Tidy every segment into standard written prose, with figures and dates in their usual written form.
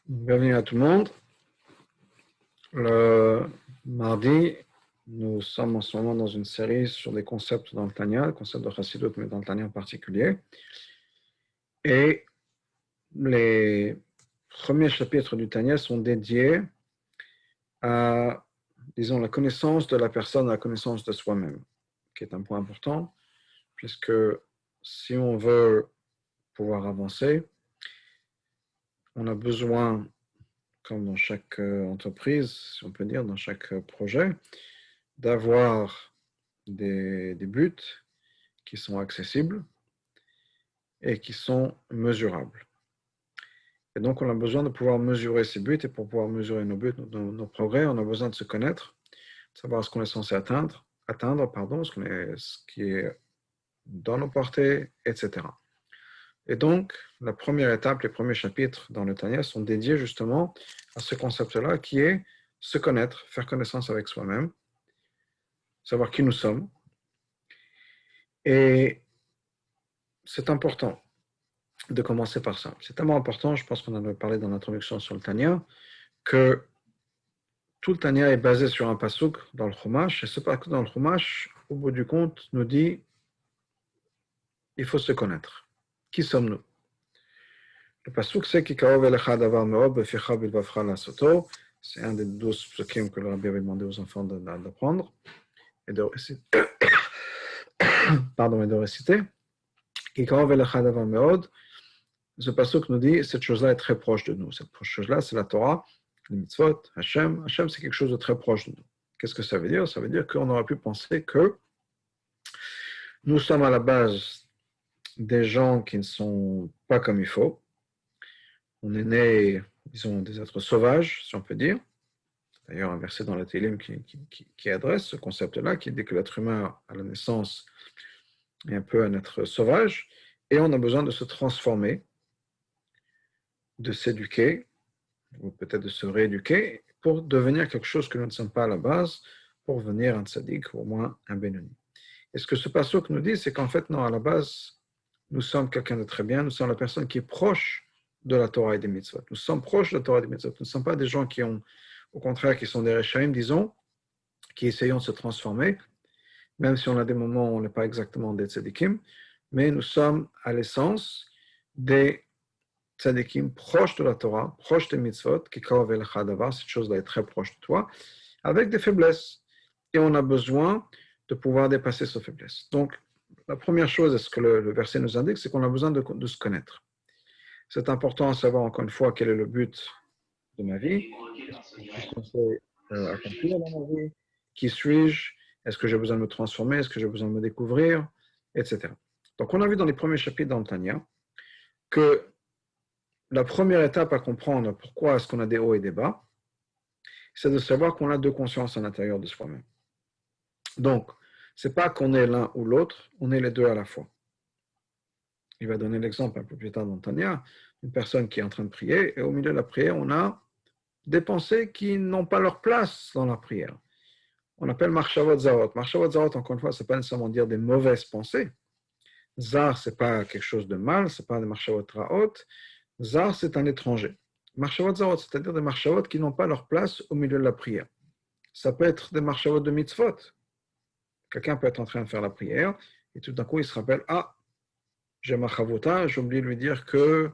Bienvenue à tout le monde. Le mardi, nous sommes en ce moment dans une série sur des concepts dans le Tanya, le concept de Chassidut, mais dans le Tanya en particulier. Et les premiers chapitres du Tanya sont dédiés à, disons, la connaissance de la personne, la connaissance de soi-même, qui est un point important, puisque si on veut pouvoir avancer, on a besoin, comme dans chaque entreprise, si on peut dire, dans chaque projet, d'avoir des buts qui sont accessibles et qui sont mesurables. Et donc, on a besoin de pouvoir mesurer ces buts, et pour pouvoir mesurer nos buts, nos progrès, on a besoin de se connaître, de savoir ce qu'on est censé atteindre, ce qui est dans nos portées, etc. Et donc, la première étape, les premiers chapitres dans le Tanya sont dédiés justement à ce concept-là qui est se connaître, faire connaissance avec soi-même, savoir qui nous sommes. Et c'est important de commencer par ça. C'est tellement important, je pense qu'on en a parlé dans l'introduction sur le Tanya, que tout le Tanya est basé sur un pasuk dans le Chumash, et ce pasuk dans le Chumash, au bout du compte, nous dit il faut se connaître. Qui sommes-nous? Le pasuk c'est Kikaov elecha davar me'od beficha bilvavcha lasoto. C'est un des 12 psukim que le Rabbi avait demandé aux enfants d'apprendre et de réciter. Et de réciter. Kikaov elecha davar me'od. Ce pasuk nous dit cette chose-là est très proche de nous. Cette chose-là, c'est la Torah, les mitzvot, Hachem. Hachem, c'est quelque chose de très proche de nous. Qu'est-ce que ça veut dire? Ça veut dire qu'on aurait pu penser que nous sommes à la base des gens qui ne sont pas comme il faut. On est nés, disons, des êtres sauvages, si on peut dire. D'ailleurs, un verset dans la Télim qui adresse ce concept-là, qui dit que l'être humain, à la naissance, est un peu un être sauvage, et on a besoin de se transformer, de s'éduquer, ou peut-être de se rééduquer, pour devenir quelque chose que nous ne sommes pas à la base, pour devenir un tzaddik, ou au moins un bénoni. Et ce que ce pasuk nous dit, c'est qu'en fait, non, à la base, nous sommes quelqu'un de très bien, nous sommes la personne qui est proche de la Torah et des mitzvot. Nous sommes proches de la Torah et des mitzvot. Nous ne sommes pas des gens qui ont, au contraire, qui sont des rechaim, disons, qui essayons de se transformer, même si on a des moments où on n'est pas exactement des tzaddikim, mais nous sommes à l'essence des tzadikim proche de la Torah, proche des mitzvot, qui cette chose-là est très proche de toi, avec des faiblesses. Et on a besoin de pouvoir dépasser ces faiblesses. Donc, la première chose, ce que le verset nous indique, c'est qu'on a besoin de se connaître. C'est important de savoir, encore une fois, quel est le but de ma vie, qu'est-ce que je suis censé accomplir dans ma vie, qui suis-je, est-ce que j'ai besoin de me transformer, est-ce que j'ai besoin de me découvrir, etc. Donc, on a vu dans les premiers chapitres dans le Tanya que la première étape à comprendre pourquoi est-ce qu'on a des hauts et des bas, c'est de savoir qu'on a deux consciences à l'intérieur de soi-même. Donc, ce n'est pas qu'on est l'un ou l'autre, on est les deux à la fois. Il va donner l'exemple un peu plus tard dans Tanya, une personne qui est en train de prier, et au milieu de la prière, on a des pensées qui n'ont pas leur place dans la prière. On appelle Marshavot Zarot. Marshavot Zarot, encore une fois, ce n'est pas nécessairement dire des mauvaises pensées. Zar, ce n'est pas quelque chose de mal, ce n'est pas des Marshavot Raot. Zar, c'est un étranger. Marshavot Zarot, c'est-à-dire des Marshavot qui n'ont pas leur place au milieu de la prière. Ça peut être des Marshavot de mitzvot. Quelqu'un peut être en train de faire la prière, et tout d'un coup, il se rappelle, ah, j'ai ma chavota, j'ai oublié de lui dire que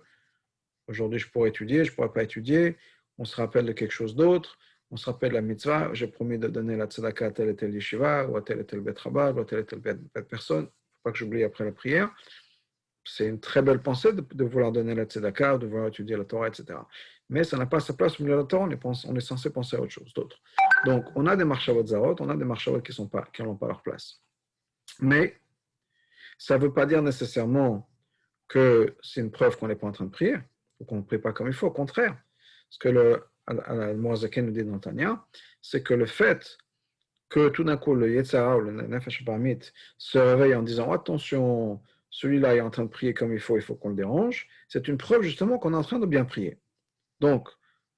aujourd'hui je pourrais étudier, je ne pourrais pas étudier, on se rappelle de quelque chose d'autre, on se rappelle de la mitzvah, j'ai promis de donner la tzedaka à tel et tel yeshiva, ou à tel et tel bet rabba, ou à telle et telle personne, il ne faut pas que j'oublie après la prière. C'est une très belle pensée de vouloir donner la tzedaka, de vouloir étudier la Torah, etc. Mais ça n'a pas sa place au milieu de la Torah, on est censé penser à autre chose, d'autre. Donc, on a des marshavot zarot, on a des marshavot qui n'ont pas leur place. Mais ça ne veut pas dire nécessairement que c'est une preuve qu'on n'est pas en train de prier, ou qu'on ne prie pas comme il faut, au contraire. Ce que le Moazaken nous dit dans Tanya, c'est que le fait que tout d'un coup le Yetzara ou le Nefesh Bamit se réveille en disant attention, celui-là est en train de prier comme il faut qu'on le dérange, c'est une preuve justement qu'on est en train de bien prier. Donc,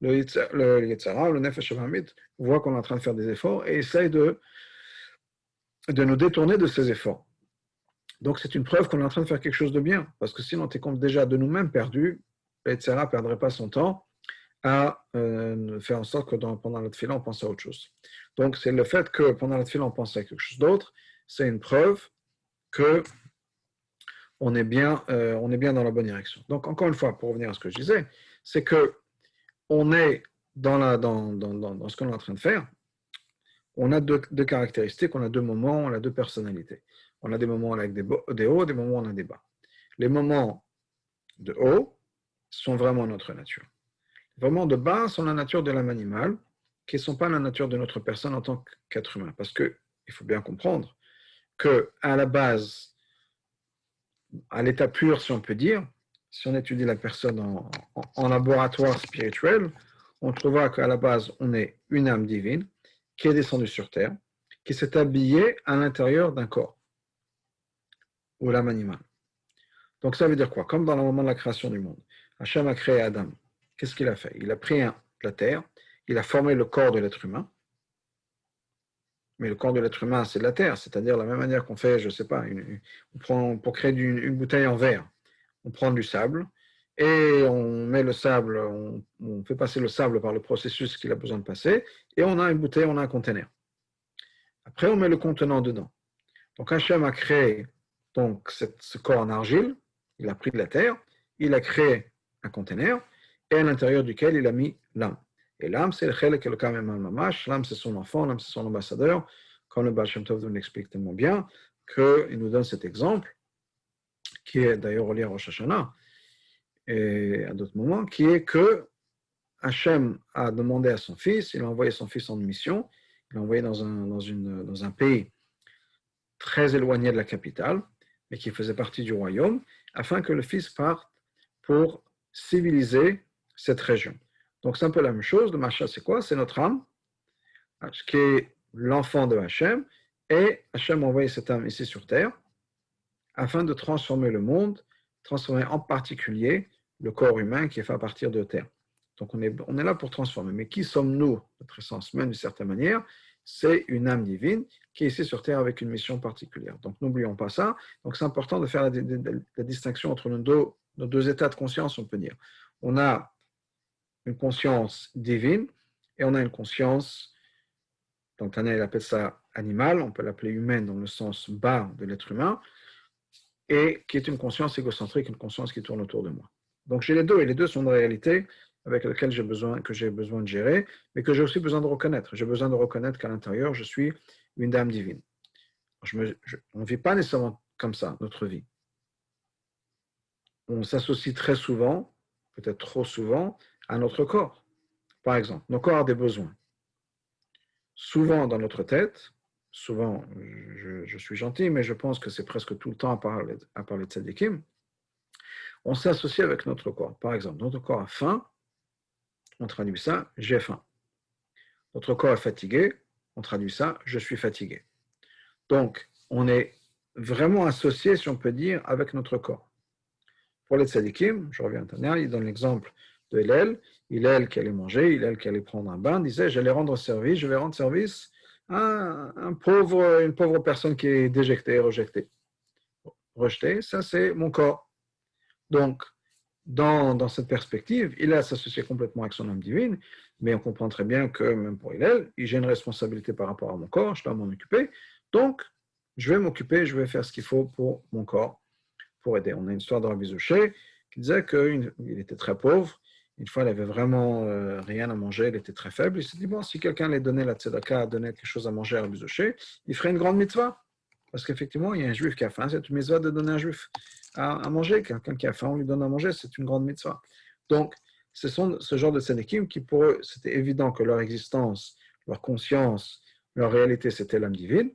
le Yetzara, le Nefesh Bamit, voit qu'on est en train de faire des efforts et essaye de nous détourner de ces efforts. Donc, c'est une preuve qu'on est en train de faire quelque chose de bien, parce que sinon, tu es déjà de nous-mêmes perdus, le Yetzara ne perdrait pas son temps à faire en sorte que pendant la tefila, on pense à autre chose. Donc, c'est le fait que pendant la tefila, on pense à quelque chose d'autre, c'est une preuve que on est bien dans la bonne direction. Donc, encore une fois, pour revenir à ce que je disais, c'est que on est dans ce qu'on est en train de faire, on a deux caractéristiques, on a deux moments, on a deux personnalités. On a des moments avec des hauts, des moments où on a des bas. Les moments de haut sont vraiment notre nature. Les moments de bas sont la nature de l'âme animale, qui ne sont pas la nature de notre personne en tant qu'être humain. Parce qu'il faut bien comprendre qu'à la base, à l'état pur, si on peut dire, si on étudie la personne en laboratoire spirituel, on trouvera qu'à la base, on est une âme divine qui est descendue sur Terre, qui s'est habillée à l'intérieur d'un corps, ou l'âme animale. Donc ça veut dire quoi? Comme dans le moment de la création du monde, Hachem a créé Adam. Qu'est-ce qu'il a fait? Il a pris la terre, il a formé le corps de l'être humain, mais le corps de l'être humain, c'est de la terre, c'est-à-dire la même manière qu'on fait, je ne sais pas, on prend, pour créer une bouteille en verre, on prend du sable et on met le sable, on fait passer le sable par le processus qu'il a besoin de passer et on a une bouteille, on a un conteneur. Après, on met le contenant dedans. Donc Hachem a créé donc, ce corps en argile, il a pris de la terre, il a créé un conteneur et à l'intérieur duquel il a mis l'âme. Et l'âme, c'est le chelek et le kamem al-mamash, l'âme c'est son enfant, l'âme c'est son ambassadeur, comme le Baal Shem Tov nous l'explique tellement bien, qu'il nous donne cet exemple, qui est d'ailleurs relié à Rosh Hashanah et à d'autres moments, qui est que Hachem a demandé à son fils, il a envoyé son fils en mission, il l'a envoyé dans un pays très éloigné de la capitale, mais qui faisait partie du royaume, afin que le fils parte pour civiliser cette région. Donc c'est un peu la même chose, le Masha c'est quoi? C'est notre âme, qui est l'enfant de Hachem, et Hachem a envoyé cette âme ici sur terre, afin de transformer le monde, transformer en particulier le corps humain qui est fait à partir de terre. Donc on est là pour transformer. Mais qui sommes-nous? Notre essence même, d'une certaine manière, c'est une âme divine qui est ici sur terre avec une mission particulière. Donc n'oublions pas ça. Donc c'est important de faire la distinction entre nos deux états de conscience, on peut dire. On a une conscience divine et on a une conscience, donc Tanya il appelle ça animale, on peut l'appeler humaine dans le sens bas de l'être humain, et qui est une conscience égocentrique, une conscience qui tourne autour de moi. Donc j'ai les deux, et les deux sont des réalités avec lesquelles j'ai besoin de gérer, mais que j'ai aussi besoin de reconnaître. J'ai besoin de reconnaître qu'à l'intérieur, je suis une âme divine. On ne vit pas nécessairement comme ça, notre vie. On s'associe très souvent, peut-être trop souvent, à notre corps. Par exemple, nos corps ont des besoins. Souvent dans notre tête, souvent, je suis gentil, mais je pense que c'est presque tout le temps à parler de tzadikim, on s'associe avec notre corps. Par exemple, notre corps a faim, on traduit ça, j'ai faim. Notre corps est fatigué, on traduit ça, je suis fatigué. Donc, on est vraiment associé, si on peut dire, avec notre corps. Pour les tzadikim, je reviens à Tania, il donne l'exemple de Hillel qui allait manger, Hillel qui allait prendre un bain, disait, je vais rendre service à une pauvre personne qui est déjectée, rejetée, ça c'est mon corps. Donc, dans cette perspective, il a s'associé complètement avec son âme divine, mais on comprend très bien que même pour Hillel, j'ai une responsabilité par rapport à mon corps, je dois m'en occuper, donc je vais m'occuper, je vais faire ce qu'il faut pour mon corps, pour aider. On a une histoire de Rabbi Zouché qui disait qu'il était très pauvre, une fois il avait vraiment rien à manger, il était très faible, il s'est dit, bon, si quelqu'un allait donner la tzedaka, donner quelque chose à manger à Rabbi Zouché, il ferait une grande mitzvah. Parce qu'effectivement, il y a un juif qui a faim, c'est une mitzvah de donner un juif à manger. Quelqu'un qui a faim, on lui donne à manger, c'est une grande mitzvah. Donc, ce sont ce genre de tzadikim qui, pour eux, c'était évident que leur existence, leur conscience, leur réalité, c'était l'âme divine,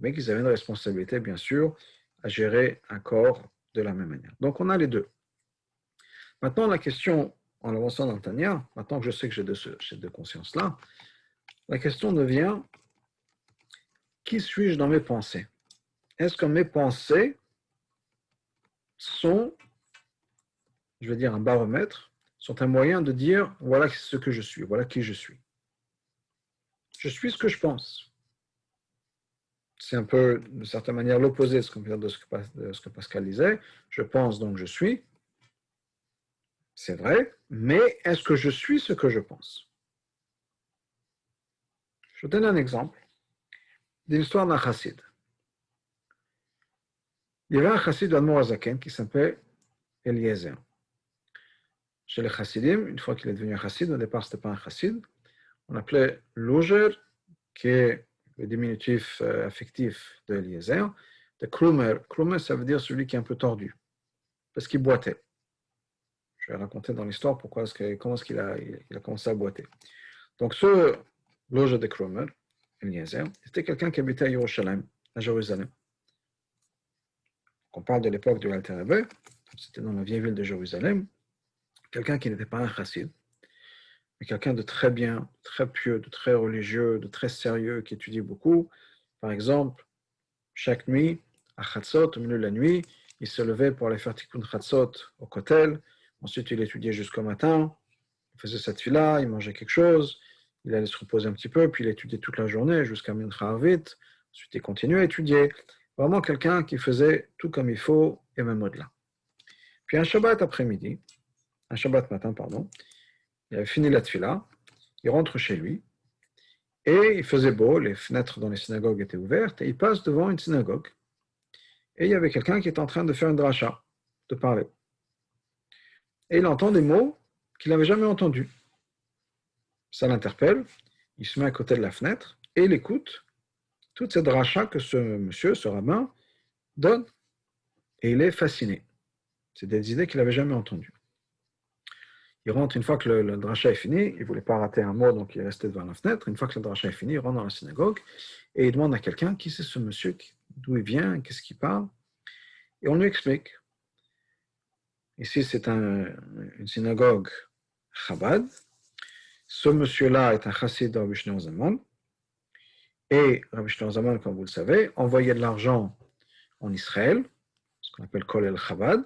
mais qu'ils avaient une responsabilité, bien sûr, à gérer un corps de la même manière. Donc, on a les deux. Maintenant, la question, en avançant dans le Tanya, maintenant que je sais que j'ai deux consciences-là, la question devient, qui suis-je dans mes pensées? Est-ce que mes pensées sont, je vais dire un baromètre, sont un moyen de dire voilà ce que je suis, voilà qui je suis. Je suis ce que je pense. C'est un peu, de certaine manière, l'opposé de ce que Pascal disait. Je pense donc je suis. c'est vrai, mais est-ce que je suis ce que je pense? Je donne un exemple d'une histoire d'un chassid. Il y avait un chassid d'Admor Azaken qui s'appelait Eliezer. Chez les chassidim, une fois qu'il est devenu un chassid, au départ, ce n'était pas un chassid, on appelait Loger, qui est le diminutif affectif de Eliezer, de Krumer. Krumer, ça veut dire celui qui est un peu tordu, parce qu'il boitait. Je vais raconter dans l'histoire comment est-ce qu'il a commencé à boiter. Donc, ce Loger de Krumer, Eliezer, c'était quelqu'un qui habitait à Yerushalayim, à Jérusalem. On parle de l'époque de l'Alter Rebbe, c'était dans la vieille ville de Jérusalem, quelqu'un qui n'était pas un chassid, mais quelqu'un de très bien, très pieux, de très religieux, de très sérieux, qui étudie beaucoup. Par exemple, chaque nuit, à Chatzot, au milieu de la nuit, il se levait pour aller faire Tikkun Chatzot au Kotel. Ensuite, il étudiait jusqu'au matin. Il faisait cette fila, il mangeait quelque chose. Il allait se reposer un petit peu, puis il étudiait toute la journée jusqu'à Mincha Arvit. Ensuite, il continuait à étudier. Vraiment quelqu'un qui faisait tout comme il faut et même au-delà. Puis un Shabbat matin, il avait fini la tfila, il rentre chez lui, et il faisait beau, les fenêtres dans les synagogues étaient ouvertes, et il passe devant une synagogue. Et il y avait quelqu'un qui était en train de faire une dracha, de parler. Et il entend des mots qu'il n'avait jamais entendus. Ça l'interpelle, il se met à côté de la fenêtre, et il écoute toute cette dracha que ce monsieur, ce rabbin, donne. Et il est fasciné. C'est des idées qu'il n'avait jamais entendues. Il rentre, une fois que le dracha est fini, il ne voulait pas rater un mot, donc il est resté devant la fenêtre. Une fois que le dracha est fini, il rentre dans la synagogue et il demande à quelqu'un qui c'est ce monsieur, d'où il vient, qu'est-ce qu'il parle. Et on lui explique. Ici, c'est une synagogue Chabad. Ce monsieur-là est un chassid de Rabbi Shneur Zalman. Et Rabbi Shneur Zalman, comme vous le savez, envoyait de l'argent en Israël, ce qu'on appelle Kolel Chabad.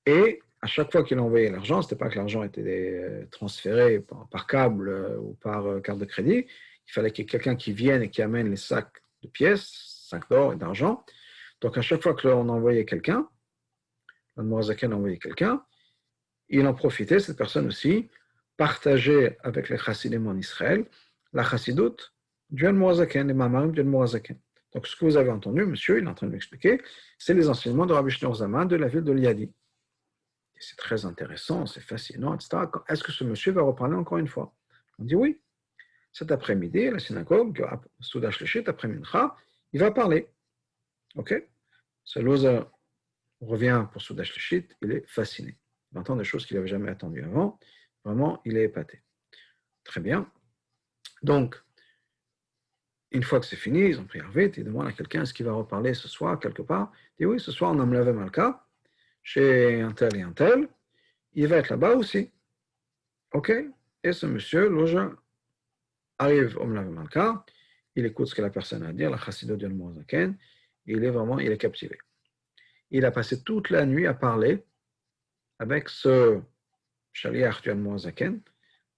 Et à chaque fois qu'il envoyait l'argent, ce n'était pas que l'argent était transféré par câble ou par carte de crédit. Il fallait qu'il y ait quelqu'un qui vienne et qui amène les sacs de pièces, sacs d'or et d'argent. Donc à chaque fois que l'on envoyait quelqu'un, l'Admorazaken envoyait quelqu'un, il en profitait, cette personne aussi, partageait avec les chassidim en Israël la chassidoute du Admorazaken, les mamarim du Admorazaken. Donc ce que vous avez entendu, monsieur, il est en train de m'expliquer, c'est les enseignements de Rabbi Shneur Zalman de la ville de Liadi. C'est très intéressant, c'est fascinant, etc. Est-ce que ce monsieur va reparler encore une fois? On dit oui. Cet après-midi, à la synagogue, Souda Shlishit, après Mincha, il va parler. Ok? Ce loser revient pour Souda Shlishit, il est fasciné. Il entend des choses qu'il n'avait jamais attendues avant. Vraiment, il est épaté. Très bien. Donc, une fois que c'est fini, ils ont pris vite, ils demandent à quelqu'un est-ce qu'il va reparler ce soir, quelque part. Il dit oui, ce soir, on a Mlavé Malka, chez un tel et un tel. Il va être là-bas aussi. OK? Et ce monsieur, Loja, arrive au Mlav Malka, il écoute ce que la personne a à dire, la chassidoute de Mozaken, il est captivé. Il a passé toute la nuit à parler avec ce Shaliach du Mozaken,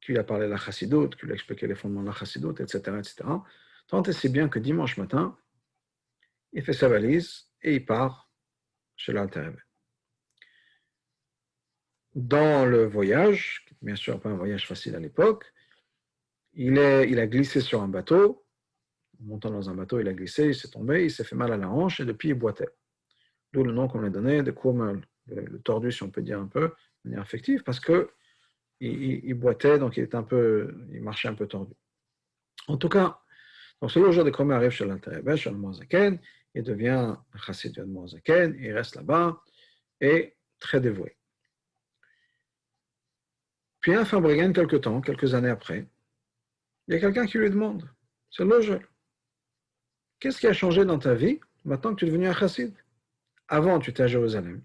qui lui a parlé de la chassidoute, qui lui a expliqué les fondements de la chassidoute, etc., etc. Tant et si bien que dimanche matin, il fait sa valise et il part chez l'Alter Rebbe. Dans le voyage, bien sûr pas un voyage facile à l'époque, il a glissé sur un bateau. En montant dans un bateau, il a glissé, il s'est tombé, il s'est fait mal à la hanche et depuis il boitait. D'où le nom qu'on lui a donné de Krummel, le tordu, si on peut dire un peu, de manière affective, parce que il boitait, donc il marchait un peu tordu. En tout cas, donc ce jour de Krummel arrive chez l'Alter Rebbe, chez l'Admorazaken, il devient un chassid du Admorazaken, il reste là-bas et très dévoué. Puis à Fabregan, quelques années après, il y a quelqu'un qui lui demande, c'est Loger, qu'est-ce qui a changé dans ta vie maintenant que tu es devenu un chassid? Avant, tu étais à Jérusalem.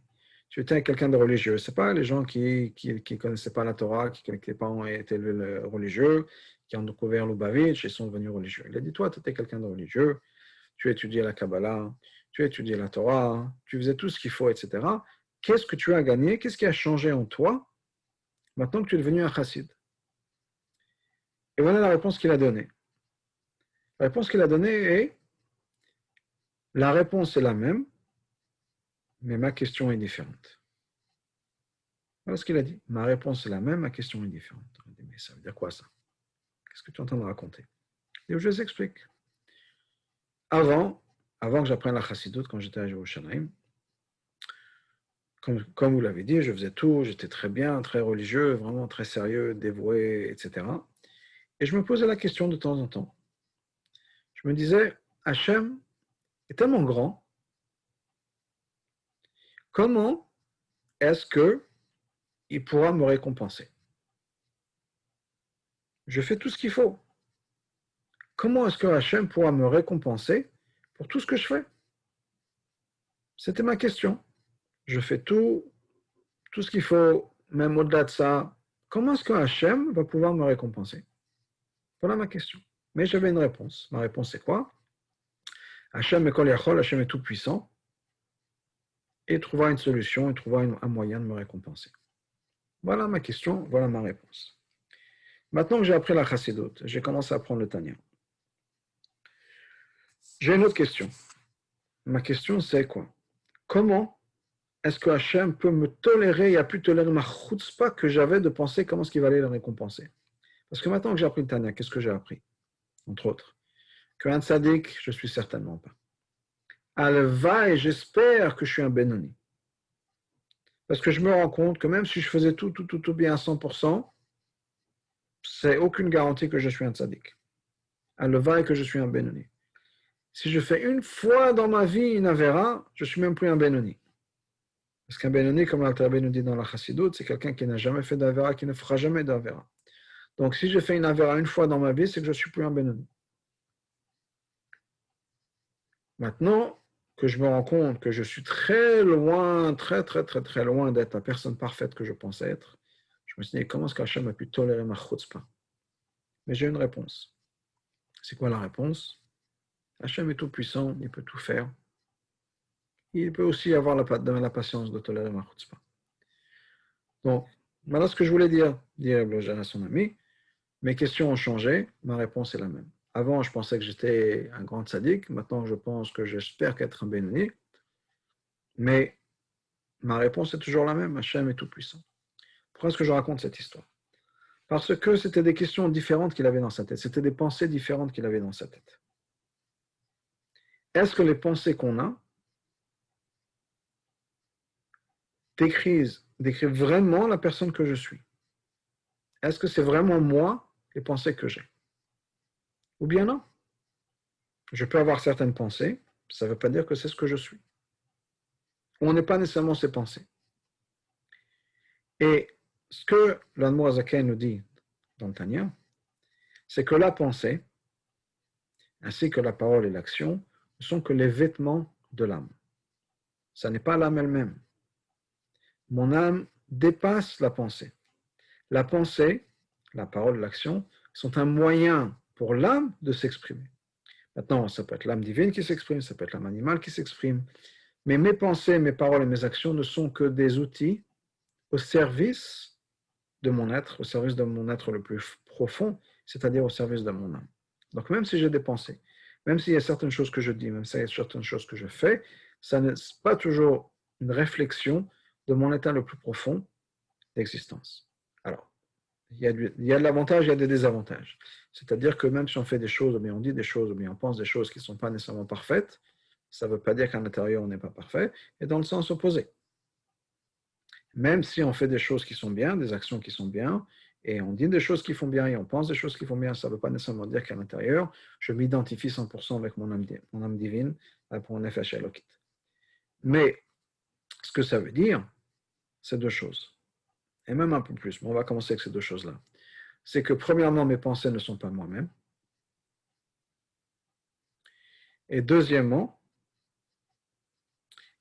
Tu étais quelqu'un de religieux. Ce n'est pas les gens qui ne connaissaient pas la Torah, qui n'étaient pas été élevés religieux, qui ont découvert l'Ubavitch et sont devenus religieux. Il a dit, toi, tu étais quelqu'un de religieux, tu étudiais la Kabbalah, tu étudiais la Torah, tu faisais tout ce qu'il faut, etc. Qu'est-ce que tu as gagné? Qu'est-ce qui a changé en toi maintenant que tu es devenu un chassid? Et voilà la réponse qu'il a donnée. La réponse qu'il a donnée est, la réponse est la même, mais ma question est différente. Voilà ce qu'il a dit. Ma réponse est la même, ma question est différente. Il dit, mais ça veut dire quoi ça? Qu'est-ce que tu es en train de raconter? Et je vous explique. Avant que j'apprenne la chassidoute, quand j'étais à Jérusalem, comme vous l'avez dit, je faisais tout, j'étais très bien, très religieux, vraiment très sérieux, dévoué, etc. Et je me posais la question de temps en temps. Je me disais, Hachem est tellement grand, comment est-ce qu'il pourra me récompenser? Je fais tout ce qu'il faut. Comment est-ce que Hachem pourra me récompenser pour tout ce que je fais? C'était ma question. Je fais tout ce qu'il faut, même au-delà de ça. Comment est-ce que Hachem va pouvoir me récompenser? Voilà ma question. Mais j'avais une réponse. Ma réponse c'est quoi? Hachem est Kol Yachol, Hachem est tout puissant, et il trouvera une solution, il trouvera un moyen de me récompenser. Voilà ma question, voilà ma réponse. Maintenant que j'ai appris la chassidoute, j'ai commencé à apprendre le Tanya. J'ai une autre question. Ma question c'est quoi? Comment est-ce que Hachem peut me tolérer, il a pu tolérer ma chutzpah que j'avais de penser comment est-ce qu'il va aller le récompenser? Parce que maintenant que j'ai appris le Tanya, qu'est-ce que j'ai appris? Entre autres, qu'un tzaddik, je suis certainement pas. Alva, et j'espère que je suis un Benoni. Parce que je me rends compte que même si je faisais tout bien à 100%, c'est aucune garantie que je suis un tzaddik. Alva, et que je suis un Benoni. Si je fais une fois dans ma vie une Avera, je ne suis même plus un Benoni. Parce qu'un Benoni, comme l'Alter Rebbe nous dit dans la Chassidoute, c'est quelqu'un qui n'a jamais fait d'Avera, qui ne fera jamais d'Avera. Donc si je fais une Avera une fois dans ma vie, c'est que je ne suis plus un Benoni. Maintenant que je me rends compte que je suis très loin, très loin d'être la personne parfaite que je pensais être, je me suis dit, comment est-ce qu'Hachem a pu tolérer ma chutzpah? Mais j'ai une réponse. C'est quoi la réponse? Hachem est tout puissant, il peut tout faire. Il peut aussi avoir la patience de tolérer ma chutzpah. Donc, voilà ce que je voulais dire Eblojan à son ami. Mes questions ont changé, ma réponse est la même. Avant, je pensais que j'étais un grand tzaddik, maintenant je pense que j'espère qu'être un béni, mais ma réponse est toujours la même, Hachem est tout puissant. Pourquoi est-ce que je raconte cette histoire? Parce que c'était des questions différentes qu'il avait dans sa tête, c'était des pensées différentes qu'il avait dans sa tête. Est-ce que les pensées qu'on a décrivent vraiment la personne que je suis? Est-ce que c'est vraiment moi, les pensées que j'ai? Ou bien non? Je peux avoir certaines pensées, ça ne veut pas dire que c'est ce que je suis. On n'est pas nécessairement ces pensées. Et ce que l'Admour Zaken nous dit dans le Tanya, c'est que la pensée, ainsi que la parole et l'action, ne sont que les vêtements de l'âme. Ça n'est pas l'âme elle-même. Mon âme dépasse la pensée. La pensée, la parole, l'action, sont un moyen pour l'âme de s'exprimer. Maintenant, ça peut être l'âme divine qui s'exprime, ça peut être l'âme animale qui s'exprime, mais mes pensées, mes paroles et mes actions ne sont que des outils au service de mon être, au service de mon être le plus profond, c'est-à-dire au service de mon âme. Donc même si j'ai des pensées, même s'il y a certaines choses que je dis, même s'il y a certaines choses que je fais, ça n'est pas toujours une réflexion de mon état le plus profond d'existence. Alors, il y a de l'avantage, il y a des désavantages. C'est-à-dire que même si on fait des choses, ou bien on dit des choses, ou bien on pense des choses qui ne sont pas nécessairement parfaites, ça ne veut pas dire qu'à l'intérieur on n'est pas parfait, et dans le sens opposé. Même si on fait des choses qui sont bien, des actions qui sont bien, et on dit des choses qui font bien, et on pense des choses qui font bien, ça ne veut pas nécessairement dire qu'à l'intérieur, je m'identifie 100% avec mon âme divine, pour mon Nefesh Elokit. Mais ce que ça veut dire, c'est deux choses. Et même un peu plus, mais on va commencer avec ces deux choses-là. C'est que premièrement, mes pensées ne sont pas moi-même. Et deuxièmement,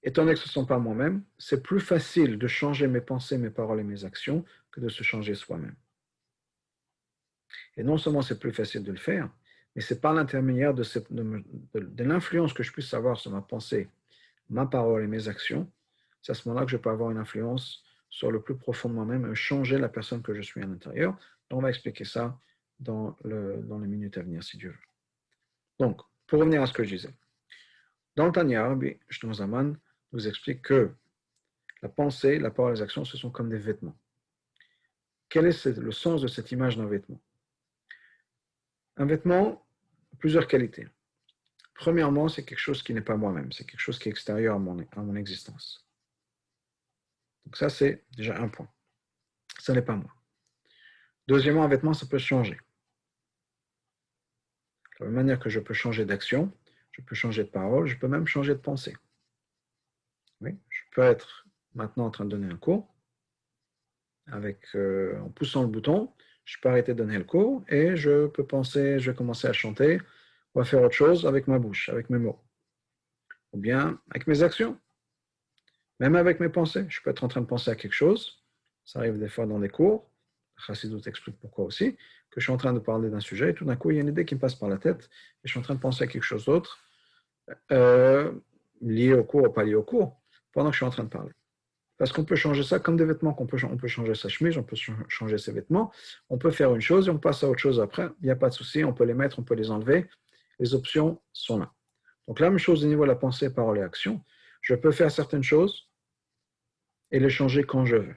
étant donné que ce ne sont pas moi-même, c'est plus facile de changer mes pensées, mes paroles et mes actions que de se changer soi-même. Et non seulement c'est plus facile de le faire, mais c'est par l'intermédiaire de l'influence que je puisse avoir sur ma pensée, ma parole et mes actions, c'est à ce moment-là que je peux avoir une influence sur le plus profond de moi-même et changer la personne que je suis à l'intérieur. On va expliquer ça dans les minutes à venir, si Dieu veut. Donc, pour revenir à ce que je disais, dans le Tanya, Rabbi Shlomo Zalman nous explique que La pensée, la parole et les actions, ce sont comme des vêtements. Quel est le sens de cette image d'un vêtement? Un vêtement a plusieurs qualités. Premièrement, c'est quelque chose qui n'est pas moi-même, c'est quelque chose qui est extérieur à mon existence. Donc ça, c'est déjà un point. Ça n'est pas moi. Deuxièmement, un vêtement, ça peut changer. De la même manière que je peux changer d'action, je peux changer de parole, je peux même changer de pensée. Oui, je peux être maintenant en train de donner un cours, en poussant le bouton, je peux arrêter de donner le cours et je peux penser, je vais commencer à chanter ou à faire autre chose avec ma bouche, avec mes mots. Ou bien avec mes actions, même avec mes pensées. Je peux être en train de penser à quelque chose, ça arrive des fois dans des cours, Chassidut explique pourquoi aussi, que je suis en train de parler d'un sujet et tout d'un coup il y a une idée qui me passe par la tête et je suis en train de penser à quelque chose d'autre, lié au cours ou pas lié au cours, pendant que je suis en train de parler. Parce qu'on peut changer ça comme des vêtements, on peut changer sa chemise, on peut changer ses vêtements, on peut faire une chose et on passe à autre chose après, il n'y a pas de souci, on peut les mettre, on peut les enlever, les options sont là. Donc la même chose au niveau de la pensée, parole et action, je peux faire certaines choses et les changer quand je veux.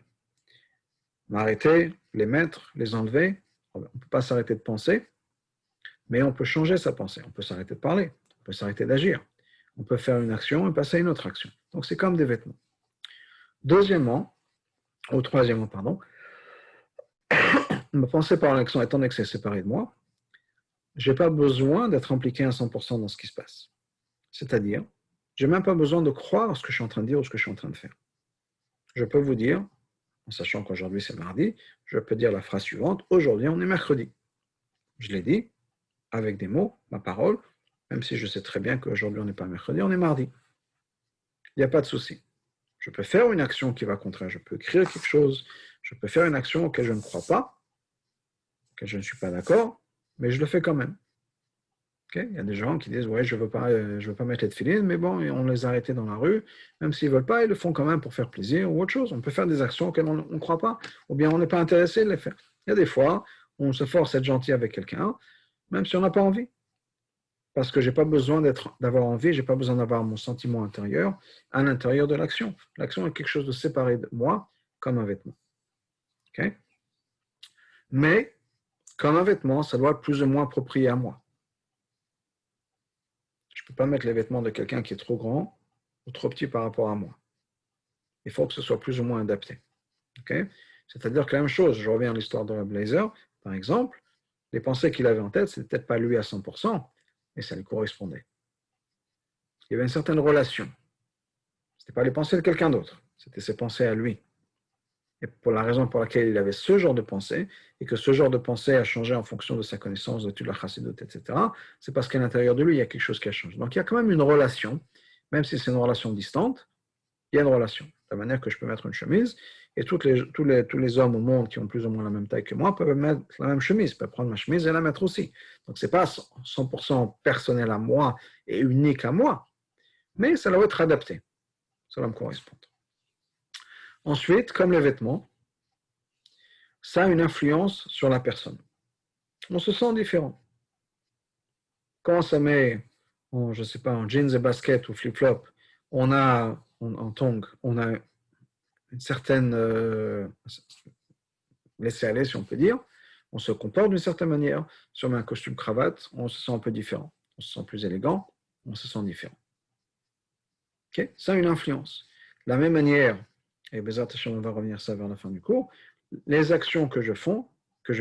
M'arrêter, les mettre, les enlever, on ne peut pas s'arrêter de penser, mais on peut changer sa pensée, on peut s'arrêter de parler, on peut s'arrêter d'agir, on peut faire une action et passer à une autre action. Donc c'est comme des vêtements. Troisièmement, pardon, ma pensée par l'action étant donné que c'est séparé de moi, je n'ai pas besoin d'être impliqué à 100% dans ce qui se passe. C'est-à-dire, je n'ai même pas besoin de croire ce que je suis en train de dire ou ce que je suis en train de faire. Je peux vous dire, en sachant qu'aujourd'hui c'est mardi, je peux dire la phrase suivante, aujourd'hui on est mercredi. Je l'ai dit, avec des mots, ma parole, même si je sais très bien qu'aujourd'hui on n'est pas mercredi, on est mardi. Il n'y a pas de souci. Je peux faire une action qui va contraire, je peux écrire quelque chose, je peux faire une action auquel je ne crois pas, auquel je ne suis pas d'accord, mais je le fais quand même. Okay? Il y a des gens qui disent ouais, je veux pas mettre les tefilines, mais bon, on les a arrêtés dans la rue, même s'ils ne veulent pas, ils le font quand même pour faire plaisir ou autre chose. On peut faire des actions auxquelles on ne croit pas, ou bien on n'est pas intéressé de les faire. Il y a des fois, on se force à être gentil avec quelqu'un, même si on n'a pas envie. Parce que je n'ai pas besoin d'avoir envie, je n'ai pas besoin d'avoir mon sentiment intérieur à l'intérieur de l'action. L'action est quelque chose de séparé de moi, comme un vêtement. Okay? Mais, comme un vêtement, ça doit être plus ou moins approprié à moi. Je ne peux pas mettre les vêtements de quelqu'un qui est trop grand ou trop petit par rapport à moi. Il faut que ce soit plus ou moins adapté. Okay? C'est-à-dire que la même chose, je reviens à l'histoire de Blazer, par exemple, les pensées qu'il avait en tête, ce n'était peut-être pas lui à 100%, mais ça lui correspondait. Il y avait une certaine relation. Ce n'était pas les pensées de quelqu'un d'autre, c'était ses pensées à lui. Et pour la raison pour laquelle il avait ce genre de pensée, et que ce genre de pensée a changé en fonction de sa connaissance de la Chassidut, etc., c'est parce qu'à l'intérieur de lui, il y a quelque chose qui a changé. Donc il y a quand même une relation, même si c'est une relation distante, il y a une relation. De la manière que je peux mettre une chemise, et tous les hommes au monde qui ont plus ou moins la même taille que moi peuvent mettre la même chemise, peuvent prendre ma chemise et la mettre aussi. Donc ce n'est pas 100% personnel à moi et unique à moi, mais ça doit être adapté. Ça va me correspondre. Ensuite, comme les vêtements, ça a une influence sur la personne. On se sent différent. Quand on se met, je ne sais pas, en jeans et baskets ou flip-flop, en tongs, on a une certaine laisser-aller, si on peut dire. On se comporte d'une certaine manière. Si on met un costume cravate, on se sent un peu différent. On se sent plus élégant, on se sent différent. Okay? Ça a une influence. De la même manière, et Bezat Hashem, on va revenir ça vers la fin du cours, les actions que je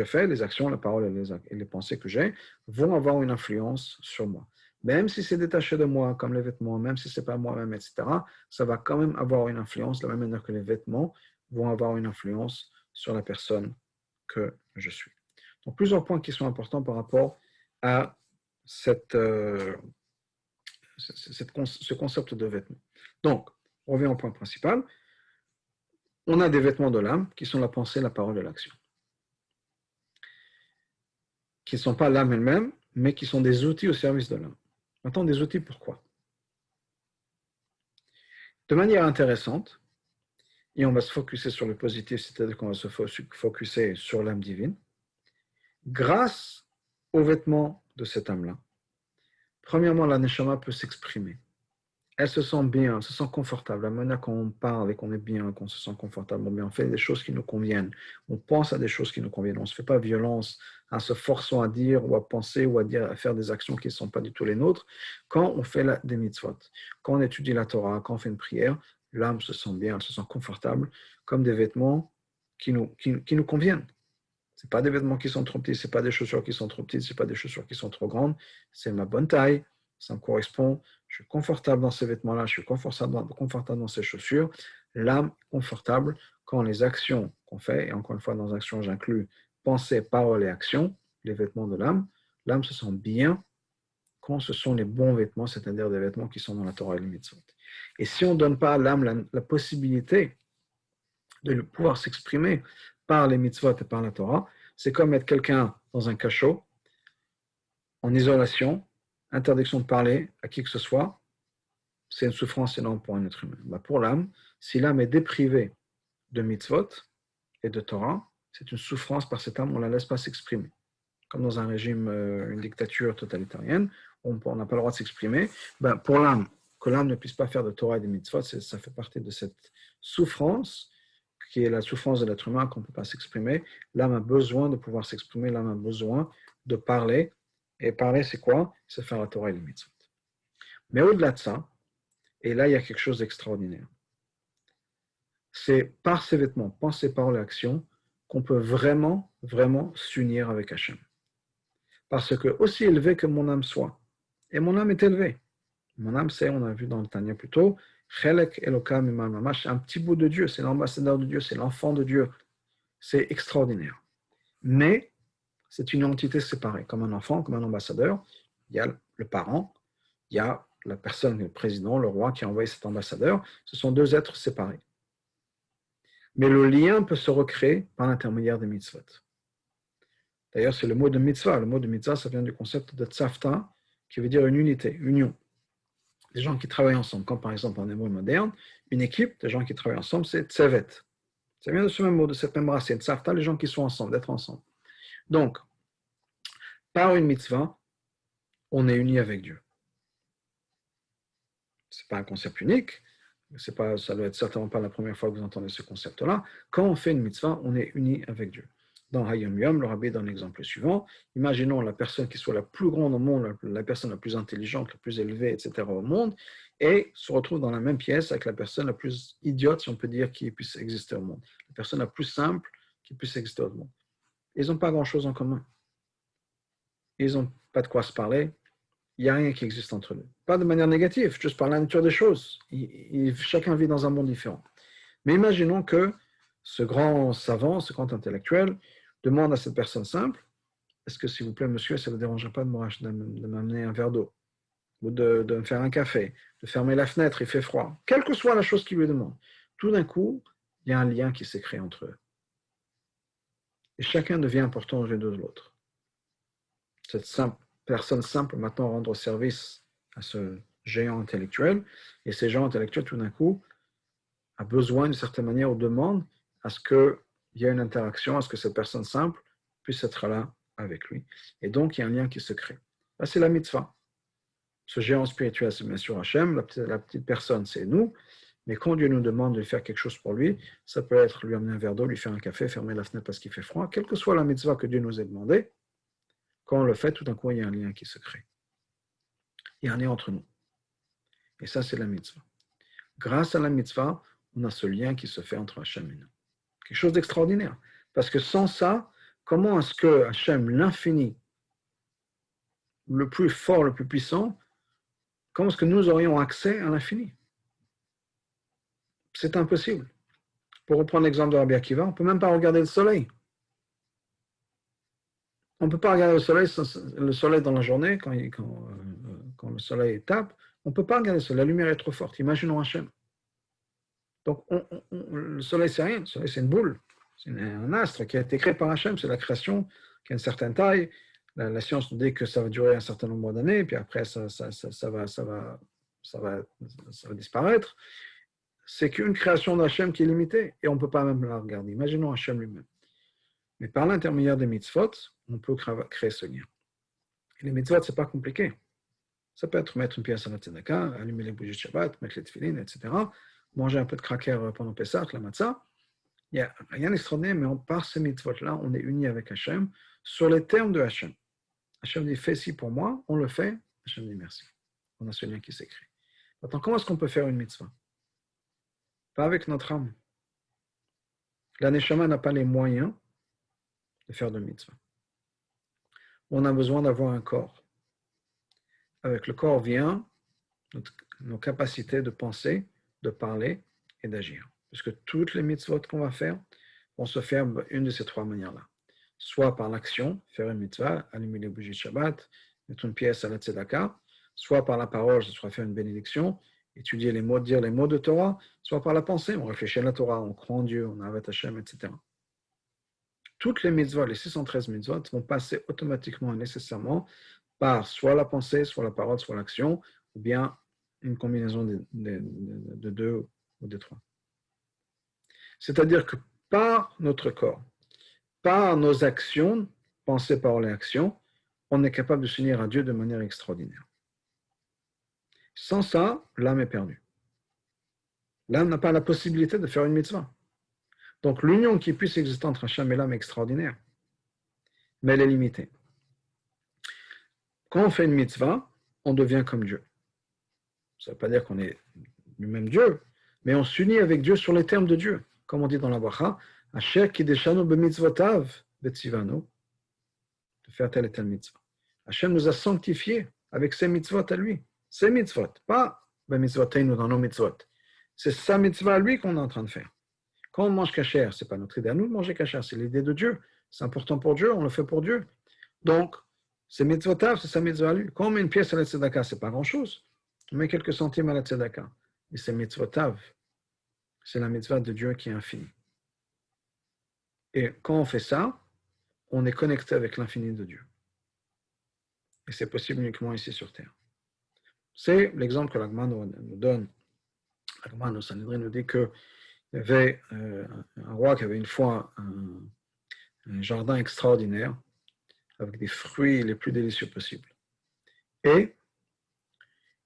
fais, les actions, la parole et les pensées que j'ai, vont avoir une influence sur moi. Même si c'est détaché de moi, comme les vêtements, même si ce n'est pas moi-même, etc., ça va quand même avoir une influence, de la même manière que les vêtements vont avoir une influence sur la personne que je suis. Donc, plusieurs points qui sont importants par rapport à ce concept de vêtements. Donc, on revient au point principal. On a des vêtements de l'âme qui sont la pensée, la parole et l'action. Qui ne sont pas l'âme elle-même, mais qui sont des outils au service de l'âme. Maintenant, des outils, pourquoi? De manière intéressante, et on va se focuser sur le positif, c'est-à-dire qu'on va se focuser sur l'âme divine, grâce aux vêtements de cette âme-là. Premièrement, la neshama peut s'exprimer. elle se sent bien, elle se sent confortable. La manière qu'on parle et qu'on est bien, qu'on se sent confortable, on fait des choses qui nous conviennent. On pense à des choses qui nous conviennent. On ne se fait pas violence en se forçant à dire ou à penser ou à dire, à faire des actions qui ne sont pas du tout les nôtres. Quand on fait des mitzvot, quand on étudie la Torah, quand on fait une prière, l'âme se sent bien, elle se sent confortable, comme des vêtements qui nous conviennent. Ce pas des vêtements qui sont trop petits, ce pas des chaussures qui sont trop petites, ce pas des chaussures qui sont trop grandes. C'est ma bonne taille, ça me correspond. Je suis confortable dans ces vêtements-là, je suis confortable dans ces chaussures. L'âme confortable quand les actions qu'on fait, et encore une fois, dans les actions, j'inclus pensée, parole et action, les vêtements de l'âme se sent bien quand ce sont les bons vêtements, c'est-à-dire des vêtements qui sont dans la Torah et les mitzvot. Et si on ne donne pas à l'âme la possibilité de pouvoir s'exprimer par les mitzvot et par la Torah, c'est comme mettre quelqu'un dans un cachot, en isolation, interdiction de parler à qui que ce soit, c'est une souffrance énorme pour un être humain. Pour l'âme, si l'âme est déprivée de mitzvot et de Torah, c'est une souffrance par cette âme, on ne la laisse pas s'exprimer. Comme dans un régime, une dictature totalitarienne, on n'a pas le droit de s'exprimer. Pour l'âme, que l'âme ne puisse pas faire de Torah et de mitzvot, ça fait partie de cette souffrance qui est la souffrance de l'être humain qu'on ne peut pas s'exprimer. L'âme a besoin de pouvoir s'exprimer, l'âme a besoin de parler. Et parler, c'est quoi? C'est faire la Torah et les mitzvot. Mais au-delà de ça, et là, il y a quelque chose d'extraordinaire. C'est par ces vêtements, pensée, parole et action, qu'on peut vraiment, vraiment s'unir avec Hachem. Parce que, aussi élevé que mon âme soit, et mon âme est élevée. Mon âme, c'est, on a vu dans le Tanya plus tôt, Chelek Elokam Imal Mamash, c'est un petit bout de Dieu, c'est l'ambassadeur de Dieu, c'est l'enfant de Dieu. C'est extraordinaire. Mais c'est une entité séparée, comme un enfant, comme un ambassadeur. Il y a le parent, il y a la personne, le président, le roi qui a envoyé cet ambassadeur. Ce sont deux êtres séparés. Mais le lien peut se recréer par l'intermédiaire des mitzvot. D'ailleurs, c'est le mot de mitzvah. Le mot de mitzvah, ça vient du concept de tzavta, qui veut dire une unité, union. Des gens qui travaillent ensemble, comme par exemple en hébreu moderne, une équipe, des gens qui travaillent ensemble, c'est tzevet. Ça vient de ce même mot, de cette même racine. Tzavta, les gens qui sont ensemble, d'être ensemble. Donc, par une mitzvah, on est uni avec Dieu. Ce n'est pas un concept unique, ça ne doit être certainement pas la première fois que vous entendez ce concept-là. Quand on fait une mitzvah, on est uni avec Dieu. Dans Hayom Yom, le rabbi donne l'exemple suivant. Imaginons la personne qui soit la plus grande au monde, la personne la plus intelligente, la plus élevée, etc. au monde, et se retrouve dans la même pièce avec la personne la plus idiote, si on peut dire, qui puisse exister au monde. La personne la plus simple qui puisse exister au monde. Ils n'ont pas grand-chose en commun. Ils n'ont pas de quoi se parler. Il n'y a rien qui existe entre eux. Pas de manière négative, juste par la nature des choses. Chacun vit dans un monde différent. Mais imaginons que ce grand savant, ce grand intellectuel, demande à cette personne simple, est-ce que, s'il vous plaît, monsieur, ça ne vous dérangerait pas de m'amener un verre d'eau, ou de me faire un café, de fermer la fenêtre, il fait froid. Quelle que soit la chose qu'il lui demande. Tout d'un coup, il y a un lien qui s'est créé entre eux. Et chacun devient important aux yeux de l'autre. Cette personne simple maintenant rendre service à ce géant intellectuel, et ces géants intellectuels, tout d'un coup, a besoin d'une certaine manière ou demande à ce qu'il y ait une interaction, à ce que cette personne simple puisse être là avec lui. Et donc, il y a un lien qui se crée. Là, c'est la mitzvah. Ce géant spirituel, c'est bien sûr Hachem, la petite personne, c'est nous, mais quand Dieu nous demande de faire quelque chose pour lui, ça peut être lui amener un verre d'eau, lui faire un café, fermer la fenêtre parce qu'il fait froid, quelle que soit la mitzvah que Dieu nous ait demandé, quand on le fait, tout d'un coup, il y a un lien qui se crée. Il y a un lien entre nous. Et ça, c'est la mitzvah. Grâce à la mitzvah, on a ce lien qui se fait entre Hachem et nous. Quelque chose d'extraordinaire. Parce que sans ça, comment est-ce que Hachem, l'infini, le plus fort, le plus puissant, comment est-ce que nous aurions accès à l'infini? C'est impossible. Pour reprendre l'exemple de Rabbi Akiva, on ne peut même pas regarder le soleil. On ne peut pas regarder le soleil dans la journée, quand le soleil tape, on ne peut pas regarder le soleil, la lumière est trop forte. Imaginons Hachem. Donc, le soleil, c'est rien. Le soleil, c'est une boule. C'est un astre qui a été créé par Hachem. C'est la création qui a une certaine taille. La science nous dit que ça va durer un certain nombre d'années, puis après, ça va disparaître. C'est qu'une création d'Hachem qui est limitée, et on ne peut pas même la regarder. Imaginons Hachem lui-même. Mais par l'intermédiaire des mitzvot, on peut créer ce lien. Et les mitzvot, ce n'est pas compliqué. Ça peut être mettre une pièce à la tzedaka, allumer les bougies de Shabbat, mettre les tefilines, etc. Manger un peu de cracker pendant Pessah, la matzah. Il n'y a rien d'extraordinaire, mais par ces mitzvot-là, on est unis avec Hachem sur les termes de Hachem. Hachem dit, fais ci pour moi, on le fait. Hachem dit merci. On a ce lien qui s'écrit. Maintenant, comment est-ce qu'on peut faire une mitzvah? Pas avec notre âme. La neshama n'a pas les moyens de faire de mitzvah. On a besoin d'avoir un corps. Avec le corps vient nos capacités de penser, de parler et d'agir. Parce que toutes les mitzvot qu'on va faire vont se faire une de ces trois manières-là. Soit par l'action, faire une mitzvah, allumer les bougies de Shabbat, mettre une pièce à la tzedaka, soit par la parole, soit faire une bénédiction, étudier les mots, dire les mots de Torah, soit par la pensée, on réfléchit à la Torah, on croit en Dieu, on avat Hashem, etc. Toutes les mitzvot, les 613 mitzvot, vont passer automatiquement et nécessairement par soit la pensée, soit la parole, soit l'action, ou bien une combinaison de deux ou de trois. C'est-à-dire que par notre corps, par nos actions, pensée, parole et action, on est capable de s'unir à Dieu de manière extraordinaire. Sans ça, l'âme est perdue. L'âme n'a pas la possibilité de faire une mitzvah. Donc l'union qui puisse exister entre Hachem et l'âme est extraordinaire, mais elle est limitée. Quand on fait une mitzvah, on devient comme Dieu. Ça ne veut pas dire qu'on est lui-même Dieu, mais on s'unit avec Dieu sur les termes de Dieu. Comme on dit dans la bracha, Asher kideshanu b'mitzvotav betzivanu, de faire telle et telle mitzvah. Hachem nous a sanctifiés avec ses mitzvot à lui. Ses mitzvot, pas b'mitzvoteinu dans nos mitzvot. C'est sa mitzvah à lui qu'on est en train de faire. Quand on mange kasher, ce n'est pas notre idée à nous de manger kasher, c'est l'idée de Dieu. C'est important pour Dieu, on le fait pour Dieu. Donc, c'est mitzvotav, c'est sa mitzvah à lui. Quand on met une pièce à la tzedaka, ce n'est pas grand-chose. On met quelques centimes à la tzedaka. Et c'est mitzvotav. C'est la mitzvah de Dieu qui est infinie. Et quand on fait ça, on est connecté avec l'infini de Dieu. Et c'est possible uniquement ici sur Terre. C'est l'exemple que l'Agma nous donne. L'Agma au Sanhedrin nous dit qu'il y avait un roi qui avait une fois un jardin extraordinaire avec des fruits les plus délicieux possibles. Et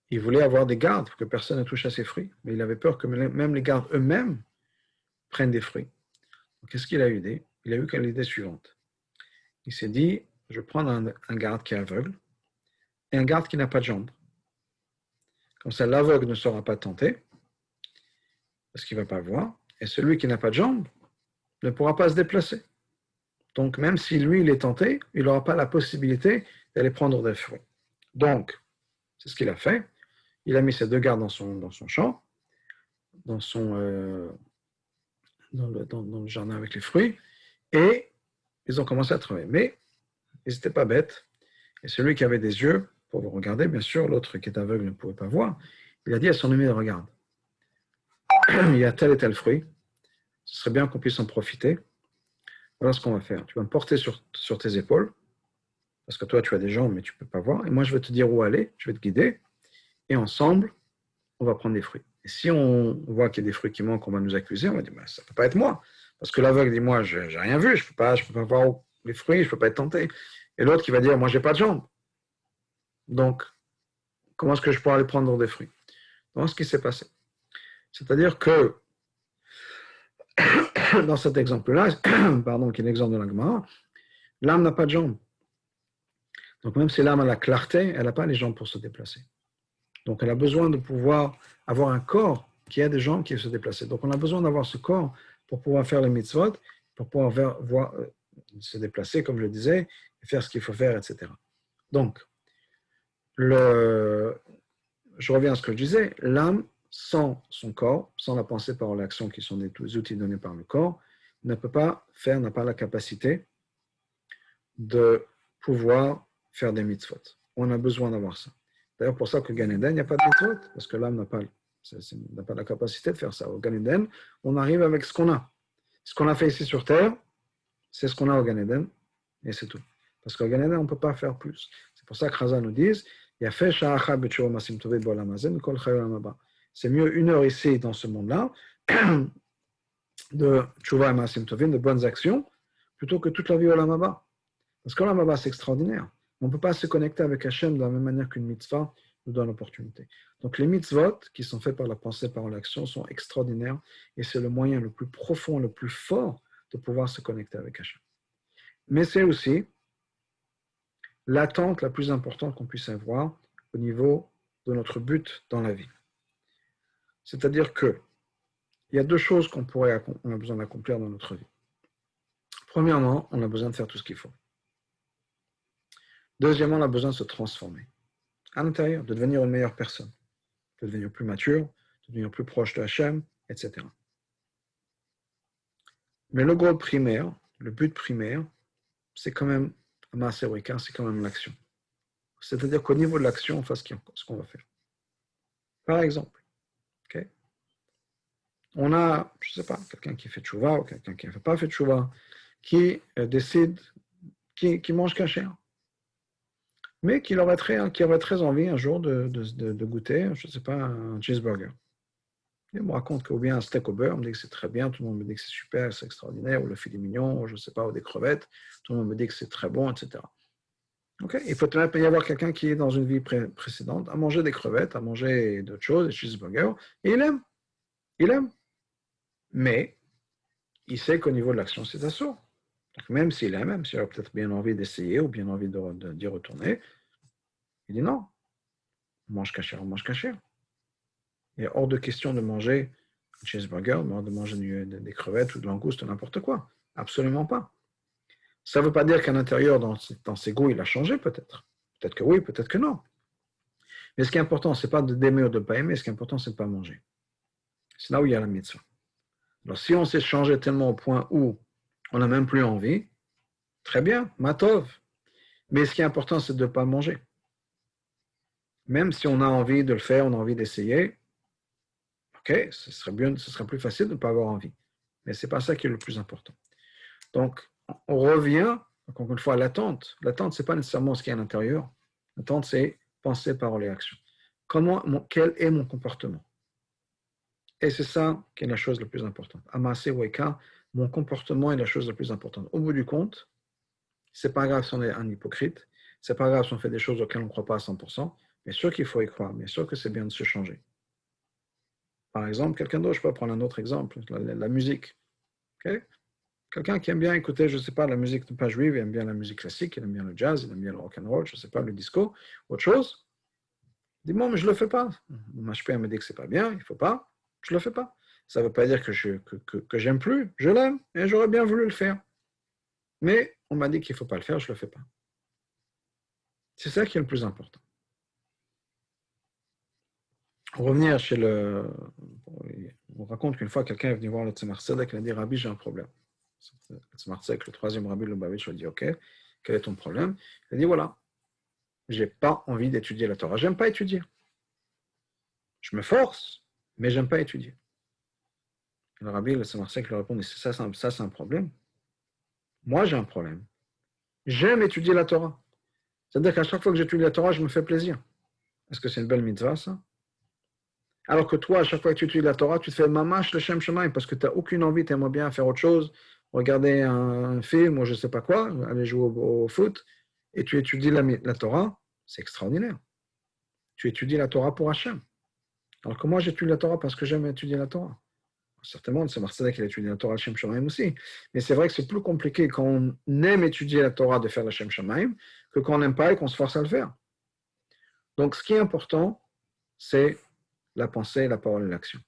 il voulait avoir des gardes pour que personne ne touche à ses fruits, mais il avait peur que même les gardes eux-mêmes prennent des fruits. Donc, qu'est-ce qu'il a eu l'idée? Il a eu l'idée suivante. Il s'est dit, je vais prendre un garde qui est aveugle et un garde qui n'a pas de jambes. Comme ça, l'aveugle ne sera pas tenté, parce qu'il ne va pas voir, et celui qui n'a pas de jambes ne pourra pas se déplacer. Donc, même si lui, il est tenté, il n'aura pas la possibilité d'aller prendre des fruits. Donc, c'est ce qu'il a fait. Il a mis ces deux gardes dans son champ, dans le jardin avec les fruits, et ils ont commencé à travailler. Mais ils n'étaient pas bêtes. Et celui qui avait des yeux pour vous regarder, bien sûr, l'autre qui est aveugle ne pouvait pas voir, il a dit à son ami, regarde, il y a tel et tel fruit, ce serait bien qu'on puisse en profiter. Voilà ce qu'on va faire. Tu vas me porter sur tes épaules, parce que toi, tu as des jambes, mais tu ne peux pas voir, et moi, je vais te dire où aller, je vais te guider, et ensemble, on va prendre des fruits. Et si on voit qu'il y a des fruits qui manquent, on va nous accuser, on va dire, bah, ça ne peut pas être moi. Parce que l'aveugle dit, moi, je n'ai rien vu, je ne peux pas voir les fruits, je ne peux pas être tenté. Et l'autre qui va dire, moi, je n'ai pas de jambes. Donc, comment est-ce que je pourrais aller prendre des fruits? Voilà ce qui s'est passé. C'est-à-dire que, dans cet exemple-là, pardon, qui est l'exemple de la Gemara, l'âme n'a pas de jambes. Donc, même si l'âme a la clarté, elle n'a pas les jambes pour se déplacer. Donc, elle a besoin de pouvoir avoir un corps qui a des jambes qui se déplacer. Donc, on a besoin d'avoir ce corps pour pouvoir faire les mitzvot, pour pouvoir se déplacer, comme je le disais, et faire ce qu'il faut faire, etc. Donc, je reviens à ce que je disais, l'âme, sans son corps, sans la pensée, parole, l'action, qui sont des outils donnés par le corps, ne peut pas faire, n'a pas la capacité de pouvoir faire des mitzvot. On a besoin d'avoir ça. D'ailleurs, pour ça qu'au Gan Eden, il n'y a pas de mitzvot, parce que l'âme n'a pas la capacité de faire ça. Au Gan Eden, on arrive avec ce qu'on a. Ce qu'on a fait ici sur Terre, c'est ce qu'on a au Gan Eden, et c'est tout. Parce qu'au Gan Eden, on ne peut pas faire plus. C'est pour ça que Chazal nous dit, c'est mieux 1 heure ici, dans ce monde-là, de tchouva et maasim tovim, de bonnes actions, plutôt que toute la vie au Olam Haba. Parce que l'Olam Haba, c'est extraordinaire. On ne peut pas se connecter avec Hachem de la même manière qu'une mitzvah nous donne l'opportunité. Donc les mitzvot qui sont faits par la pensée, par l'action, sont extraordinaires et c'est le moyen le plus profond, le plus fort de pouvoir se connecter avec Hachem. Mais c'est aussi l'attente la plus importante qu'on puisse avoir au niveau de notre but dans la vie. C'est-à-dire que il y a deux choses qu'on a besoin d'accomplir dans notre vie. Premièrement, on a besoin de faire tout ce qu'il faut. Deuxièmement, on a besoin de se transformer à l'intérieur, de devenir une meilleure personne, de devenir plus mature, de devenir plus proche de Hachem, etc. Mais le goal primaire, le but primaire, c'est quand même, c'est quand même l'action. C'est-à-dire qu'au niveau de l'action, on fasse ce qu'on va faire. Par exemple, okay, on a, je ne sais pas, quelqu'un qui fait tchouva ou quelqu'un qui ne fait pas fait tchouva, qui décide, qui mange cachère, mais qui aurait très envie un jour de goûter, je ne sais pas, un cheeseburger. Il me raconte qu'au bien un steak au beurre, on me dit que c'est très bien, tout le monde me dit que c'est super, c'est extraordinaire, ou le filet mignon, ou je ne sais pas, ou des crevettes, tout le monde me dit que c'est très bon, etc. Okay. Il peut y avoir quelqu'un qui est dans une vie précédente à manger des crevettes, à manger d'autres choses, des cheeseburgers, et il aime. Il aime. Mais il sait qu'au niveau de l'action, c'est assaut. Donc même s'il aime, même s'il a peut-être bien envie d'essayer ou bien envie d'y retourner, il dit non, on mange cachère, on mange cachère. Il est hors de question de manger un cheeseburger, de manger des crevettes ou de langoustes ou n'importe quoi. Absolument pas. Ça ne veut pas dire qu'à l'intérieur, dans ses goûts, il a changé peut-être. Peut-être que oui, peut-être que non. Mais ce qui est important, ce n'est pas d'aimer ou de ne pas aimer, ce qui est important, c'est de ne pas manger. C'est là où il y a la mitzvah. Alors si on s'est changé tellement au point où on n'a même plus envie, très bien, matov. Mais ce qui est important, c'est de ne pas manger. Même si on a envie de le faire, on a envie d'essayer, ok, ce serait plus facile de ne pas avoir envie. Mais ce n'est pas ça qui est le plus important. Donc, on revient, encore une fois, à l'attente. L'attente, ce n'est pas nécessairement ce qui est à l'intérieur. L'attente, c'est penser, parole et action. Quel est mon comportement? Et c'est ça qui est la chose la plus importante. Amasé Weka, mon comportement est la chose la plus importante. Au bout du compte, c'est pas grave si on est un hypocrite, c'est pas grave si on fait des choses auxquelles on ne croit pas à 100%, mais sûr qu'il faut y croire, mais sûr que c'est bien de se changer. Par exemple, quelqu'un d'autre, je peux prendre un autre exemple, la musique. Okay? Quelqu'un qui aime bien écouter, je ne sais pas, la musique pas juive, il aime bien la musique classique, il aime bien le jazz, il aime bien le rock'n'roll, je ne sais pas, le disco, autre chose. Dis-moi, mais je ne le fais pas. Ma HPA me dit que ce n'est pas bien, il ne faut pas, je ne le fais pas. Ça ne veut pas dire que j'aime plus, je l'aime, et j'aurais bien voulu le faire. Mais on m'a dit qu'il ne faut pas le faire, je ne le fais pas. C'est ça qui est le plus important. Revenir chez le... On raconte qu'une fois, quelqu'un est venu voir le Tzemar Tzedek, il a dit, Rabbi, j'ai un problème. Le Tzemar Tzedek, le troisième Rabbi Lubavitch, lui a dit, ok, quel est ton problème? Il a dit, voilà, j'ai pas envie d'étudier la Torah, j'aime pas étudier. Je me force, mais j'aime pas étudier. Le Rabbi, le Tzemar Tzedek, lui répond, ça c'est un problème. Moi, j'ai un problème. J'aime étudier la Torah. C'est-à-dire qu'à chaque fois que j'étudie la Torah, je me fais plaisir. Est-ce que c'est une belle mitzvah, ça? Alors que toi, à chaque fois que tu étudies la Torah, tu te fais mamash le Shem Shemaim parce que tu n'as aucune envie, tu aimerais bien faire autre chose, regarder un film ou je ne sais pas quoi, aller jouer au foot, et tu étudies la Torah, c'est extraordinaire. Tu étudies la Torah pour Hachem. Alors que moi, j'étudie la Torah parce que j'aime étudier la Torah. Certainement, c'est Marcel qui a étudié la Torah Shem Shemaim aussi. Mais c'est vrai que c'est plus compliqué quand on aime étudier la Torah de faire la Shem Shemaim que quand on n'aime pas et qu'on se force à le faire. Donc, ce qui est important, c'est la pensée, la parole et l'action.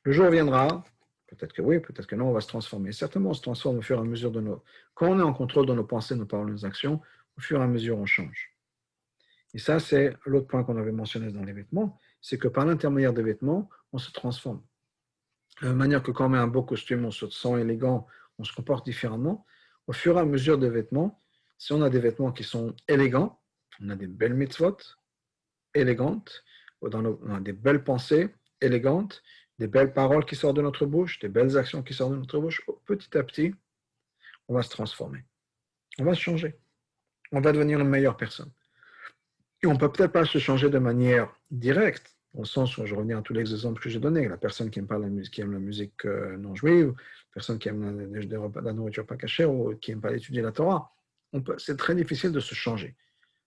Le jour viendra, peut-être que oui, peut-être que non, on va se transformer. Certainement, on se transforme au fur et à mesure de nos... Quand on est en contrôle de nos pensées, nos paroles, nos actions, au fur et à mesure, on change. Et ça, c'est l'autre point qu'on avait mentionné dans les vêtements, c'est que par l'intermédiaire des vêtements, on se transforme. De la même manière que quand on met un beau costume, on se sent élégant, on se comporte différemment. Au fur et à mesure des vêtements, si on a des vêtements qui sont élégants, on a des belles mitzvot, élégantes, on a des belles pensées élégantes, des belles paroles qui sortent de notre bouche, des belles actions qui sortent de notre bouche, petit à petit, on va se transformer. On va se changer. On va devenir une meilleure personne. Et on ne peut peut-être pas se changer de manière directe, au sens où je reviens à tous les exemples que j'ai donnés, la personne qui aime pas la musique, qui aime la musique non juive, la personne qui aime la nourriture pas cachée ou qui n'aime pas étudier la Torah. C'est très difficile de se changer.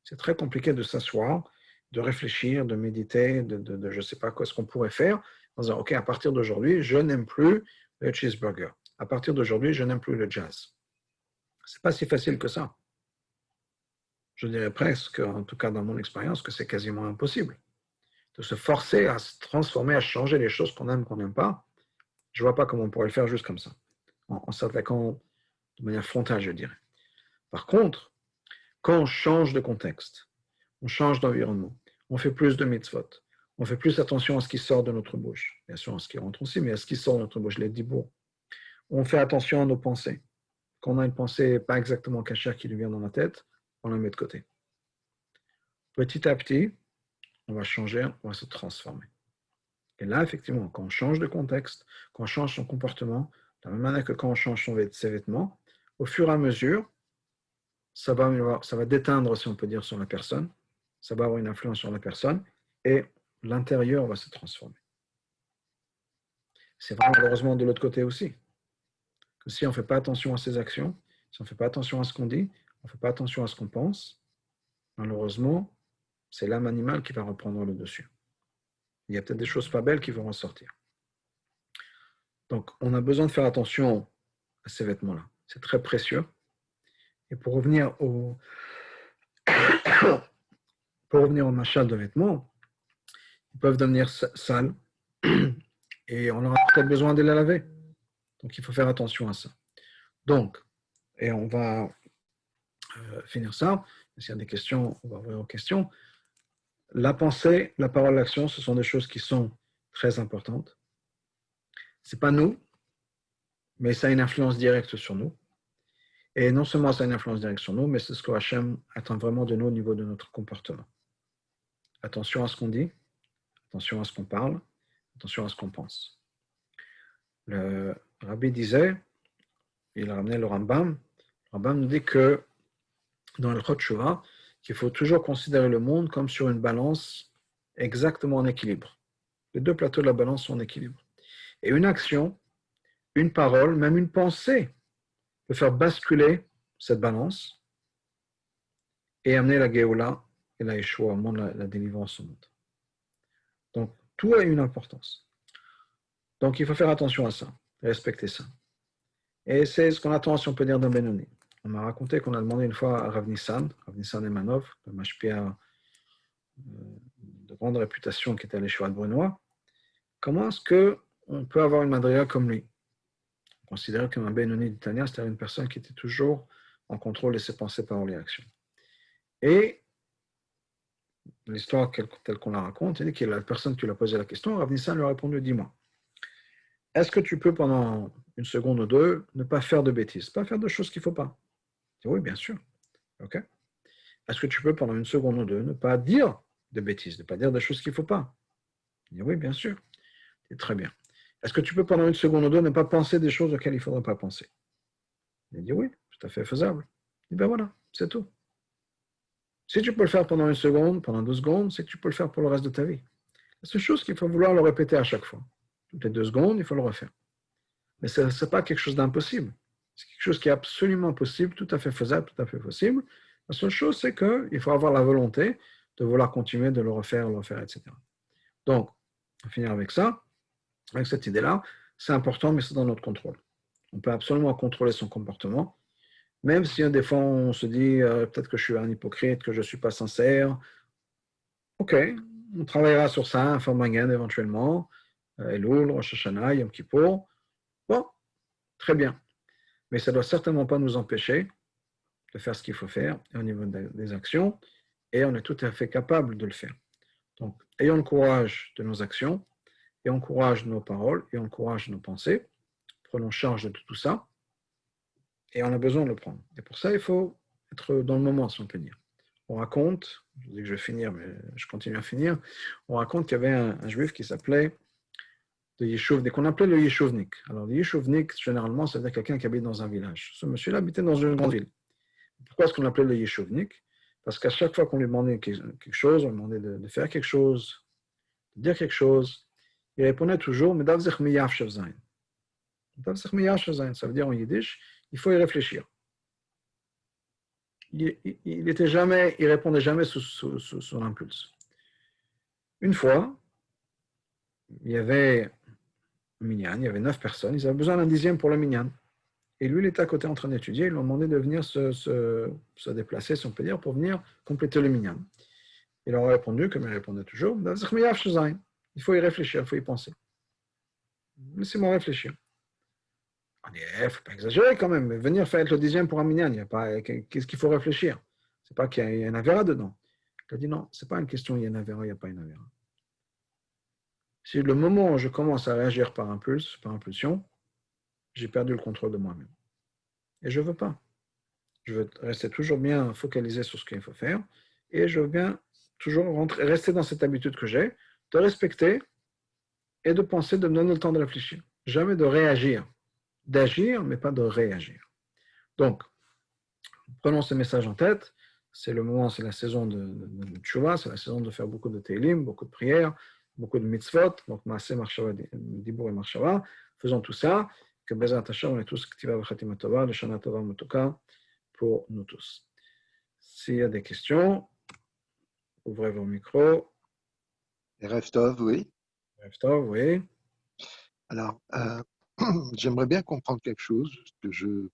C'est très compliqué de s'asseoir de réfléchir, de méditer, je ne sais pas quoi ce qu'on pourrait faire, en disant, OK, à partir d'aujourd'hui, je n'aime plus le cheeseburger. À partir d'aujourd'hui, je n'aime plus le jazz. Ce n'est pas si facile que ça. Je dirais presque, en tout cas dans mon expérience, que c'est quasiment impossible. De se forcer à se transformer, à changer les choses qu'on aime, qu'on n'aime pas, je ne vois pas comment on pourrait le faire juste comme ça, en s'attaquant de manière frontale, je dirais. Par contre, quand on change de contexte, on change d'environnement, on fait plus de mitzvot, on fait plus attention à ce qui sort de notre bouche, bien sûr à ce qui rentre aussi, mais à ce qui sort de notre bouche, les dibours. On fait attention à nos pensées. Quand on a une pensée pas exactement cachère qui lui vient dans la tête, on la met de côté. Petit à petit, on va changer, on va se transformer. Et là, effectivement, quand on change de contexte, quand on change son comportement, de la même manière que quand on change ses vêtements, au fur et à mesure, ça va déteindre, si on peut dire, sur la personne, ça va avoir une influence sur la personne, et l'intérieur va se transformer. C'est vrai malheureusement de l'autre côté aussi, que si on ne fait pas attention à ses actions, si on ne fait pas attention à ce qu'on dit, on ne fait pas attention à ce qu'on pense, malheureusement, c'est l'âme animale qui va reprendre le dessus. Il y a peut-être des choses pas belles qui vont ressortir. Donc, on a besoin de faire attention à ces vêtements-là. C'est très précieux. Et pour revenir au machal de vêtements, ils peuvent devenir sales et on aura peut-être besoin de les laver. Donc, il faut faire attention à ça. Donc, et on va finir ça. S'il y a des questions, on va ouvrir aux questions. La pensée, la parole, l'action, ce sont des choses qui sont très importantes. Ce n'est pas nous, mais ça a une influence directe sur nous. Et non seulement ça a une influence directe sur nous, mais c'est ce que Hachem attend vraiment de nous au niveau de notre comportement. Attention à ce qu'on dit, attention à ce qu'on parle, attention à ce qu'on pense. Le rabbi disait, il a ramené le Rambam nous dit que dans le Chot Shuvah, qu'il faut toujours considérer le monde comme sur une balance exactement en équilibre. Les deux plateaux de la balance sont en équilibre. Et une action, une parole, même une pensée peut faire basculer cette balance et amener la Géoula et la Yeshua au monde, la délivrance au monde. Donc, tout a une importance. Donc, il faut faire attention à ça, respecter ça. Et c'est ce qu'on attend, si on peut dire, d'un Benoni. On m'a raconté qu'on a demandé une fois à Rav Nissan Emanov, le mashpia de grande réputation qui était à l'Yeshua de Brunois, comment est-ce qu'on peut avoir une madriga comme lui? On considérait qu'un Benoni d'Itania, c'était une personne qui était toujours en contrôle de ses pensées, paroles et actions. Et l'histoire telle qu'on la raconte, il dit que la personne qui lui a posé la question, Rav Nissan lui a répondu, dis-moi, est-ce que tu peux pendant une seconde ou deux ne pas faire de bêtises, pas faire de choses qu'il ne faut pas? Il dit, oui, bien sûr. Ok. Est-ce que tu peux pendant une seconde ou deux ne pas dire de bêtises, ne pas dire des choses qu'il ne faut pas? Il dit, oui, bien sûr. Il dit, très bien. Est-ce que tu peux pendant une seconde ou deux ne pas penser des choses auxquelles il ne faudrait pas penser? Il dit, oui, tout à fait faisable. Il dit, ben voilà, c'est tout. Si tu peux le faire pendant une seconde, pendant 2 secondes, c'est que tu peux le faire pour le reste de ta vie. La seule chose qu'il faut vouloir le répéter à chaque fois. Toutes les 2 secondes, il faut le refaire. Mais ce n'est pas quelque chose d'impossible. C'est quelque chose qui est absolument possible, tout à fait faisable, tout à fait possible. La seule chose, c'est qu'il faut avoir la volonté de vouloir continuer de le refaire, etc. Donc, on va finir avec ça, avec cette idée-là. C'est important, mais c'est dans notre contrôle. On peut absolument contrôler son comportement, même si des fois on se dit peut-être que je suis un hypocrite, que je ne suis pas sincère. Ok, on travaillera sur ça, un Farmangan éventuellement, Elul, Rosh Hashanah, Yom Kippour. Bon, très bien. Mais ça ne doit certainement pas nous empêcher de faire ce qu'il faut faire au niveau des actions, et on est tout à fait capable de le faire. Donc, ayons le courage de nos actions, ayons le courage de nos paroles, ayons le courage de nos pensées, prenons charge de tout ça, et on a besoin de le prendre. Et pour ça, il faut être dans le moment, si on peut dire. On raconte, je dis que je vais finir, mais je continue à finir, on raconte qu'il y avait un juif qui s'appelait le Yeshuvnik, qu'on appelait le Yeshuvnik. Alors, le Yeshuvnik, généralement, ça veut dire quelqu'un qui habite dans un village. Ce monsieur-là habitait dans une grande ville. Pourquoi est-ce qu'on l'appelait le Yeshuvnik? Parce qu'à chaque fois qu'on lui demandait quelque chose, on lui demandait de faire quelque chose, de dire quelque chose, il répondait toujours, ça veut dire en yiddish, il faut y réfléchir. Il répondait jamais sous son impulse. Une fois, il y avait un minyan, il y avait 9 personnes, ils avaient besoin d'un dixième pour le minyan. Et lui, il était à côté en train d'étudier, ils lui ont demandé de venir se déplacer, si on peut dire, pour venir compléter le minyan. Il leur a répondu, comme il répondait toujours, il faut y réfléchir, il faut y penser. Laissez-moi réfléchir. On dit, il ne faut pas exagérer quand même, mais venir faire le dixième pour un minyan, qu'est-ce qu'il faut réfléchir? C'est pas qu'il y a un avéra dedans. Il a dit non, ce n'est pas une question, il y a un avéra, il n'y a pas une avéra. Si le moment où je commence à réagir par impulse, par impulsion, j'ai perdu le contrôle de moi-même. Et je ne veux pas. Je veux rester toujours bien focalisé sur ce qu'il faut faire et je veux bien toujours rester dans cette habitude que j'ai de respecter et de penser, de me donner le temps de réfléchir. Jamais de réagir. D'agir, mais pas de réagir. Donc, prenons ce message en tête. C'est le moment, c'est la saison de Tchouva, c'est la saison de faire beaucoup de Teilim, beaucoup de prières, beaucoup de mitzvot, donc Maaseh, Marshava, Dibour et Marshava. Faisons tout ça, que Bezrat Hashem, on est tous Ktiva V'Chatima Tova, le Shana Tova Mutuka, pour nous tous. S'il y a des questions, ouvrez vos micros. Erev Tov, oui. Erev Tov, oui. Alors, j'aimerais bien comprendre quelque chose que je ne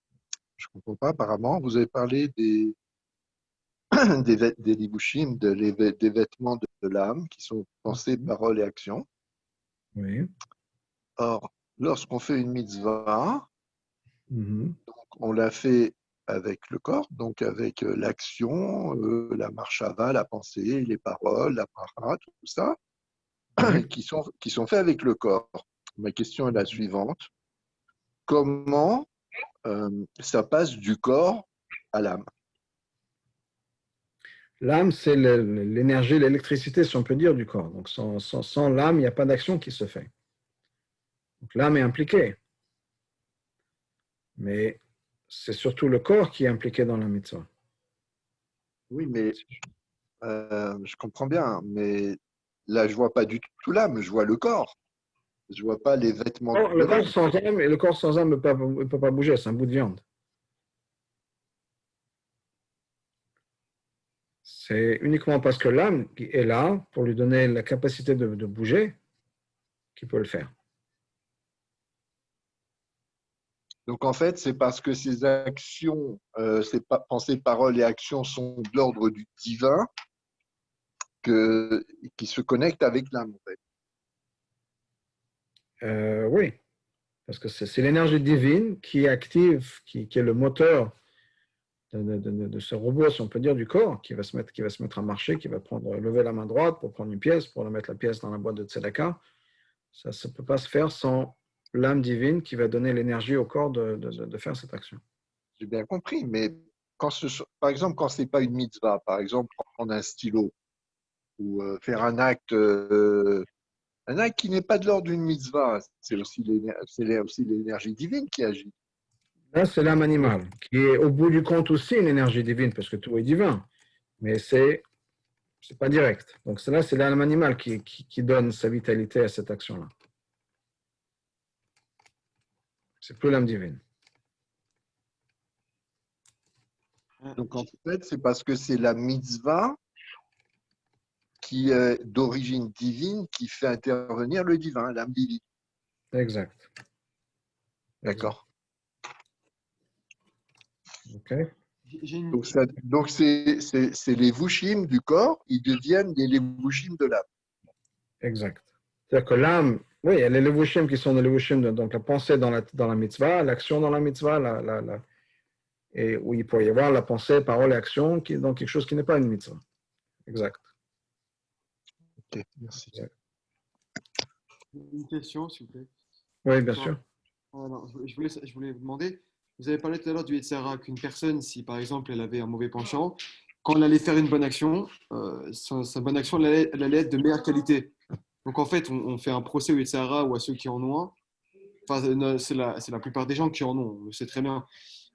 comprends pas apparemment. Vous avez parlé des libushim, des vêtements de l'âme qui sont pensées, paroles et actions. Oui. Or, lorsqu'on fait une mitzvah, Mm-hmm. donc on la fait avec le corps, donc avec l'action, la marshava, la pensée, les paroles, la para, tout ça, Oui. qui sont faits avec le corps. Ma question est la suivante. Comment ça passe du corps à l'âme? L'âme, c'est l'énergie, l'électricité, si on peut dire, du corps. Donc, sans l'âme, il n'y a pas d'action qui se fait. Donc, l'âme est impliquée. Mais c'est surtout le corps qui est impliqué dans la mitzvah. Oui, mais je comprends bien, mais là, je vois pas du tout l'âme, je vois le corps. Je vois pas les vêtements de Le corps l'âme. sans âme, et le corps sans âme ne peut pas bouger, c'est un bout de viande. C'est uniquement parce que l'âme est là pour lui donner la capacité de bouger qu'il peut le faire. Donc en fait, c'est parce que ces actions, ces pensées, paroles et actions sont de l'ordre du divin qui se connectent avec l'âme, en fait. Oui, parce que c'est l'énergie divine qui active, qui est le moteur de ce robot, si on peut dire, du corps, qui va se mettre à marcher, qui va lever la main droite pour prendre une pièce, pour mettre la pièce dans la boîte de tzedaka. Ça ne peut pas se faire sans l'âme divine qui va donner l'énergie au corps de faire cette action. J'ai bien compris, mais par exemple, quand c'est pas une mitzvah, par exemple, prendre un stylo ou faire un acte qui n'est pas de l'ordre d'une mitzvah, c'est aussi l'énergie divine qui agit. Là, c'est l'âme animale, qui est au bout du compte aussi une énergie divine, parce que tout est divin, mais c'est pas direct. Donc là, c'est l'âme animale qui donne sa vitalité à cette action-là. C'est plus l'âme divine. Donc en fait, c'est parce que c'est la mitzvah qui est d'origine divine qui fait intervenir le divin, l'âme divine. Exact. D'accord. OK. Donc c'est les vushim du corps, ils deviennent les levushim de l'âme. Exact. C'est-à-dire que l'âme, oui, il y a les levushim qui sont des levushim, donc la pensée dans la mitzvah, l'action dans la mitzvah, et où il peut y avoir la pensée, parole et action qui est dans quelque chose qui n'est pas une mitzvah. Exact. Ok, merci. Exact. Une question, s'il vous plaît. Oui, bien sûr. Alors, je voulais vous demander, vous avez parlé tout à l'heure du Yetzirah, qu'une personne, si par exemple elle avait un mauvais penchant, quand elle allait faire une bonne action, sa bonne action elle allait être de meilleure qualité. Donc en fait, on fait un procès au Yetzirah ou à ceux qui en ont un. Enfin, c'est la plupart des gens qui en ont, on le sait très bien.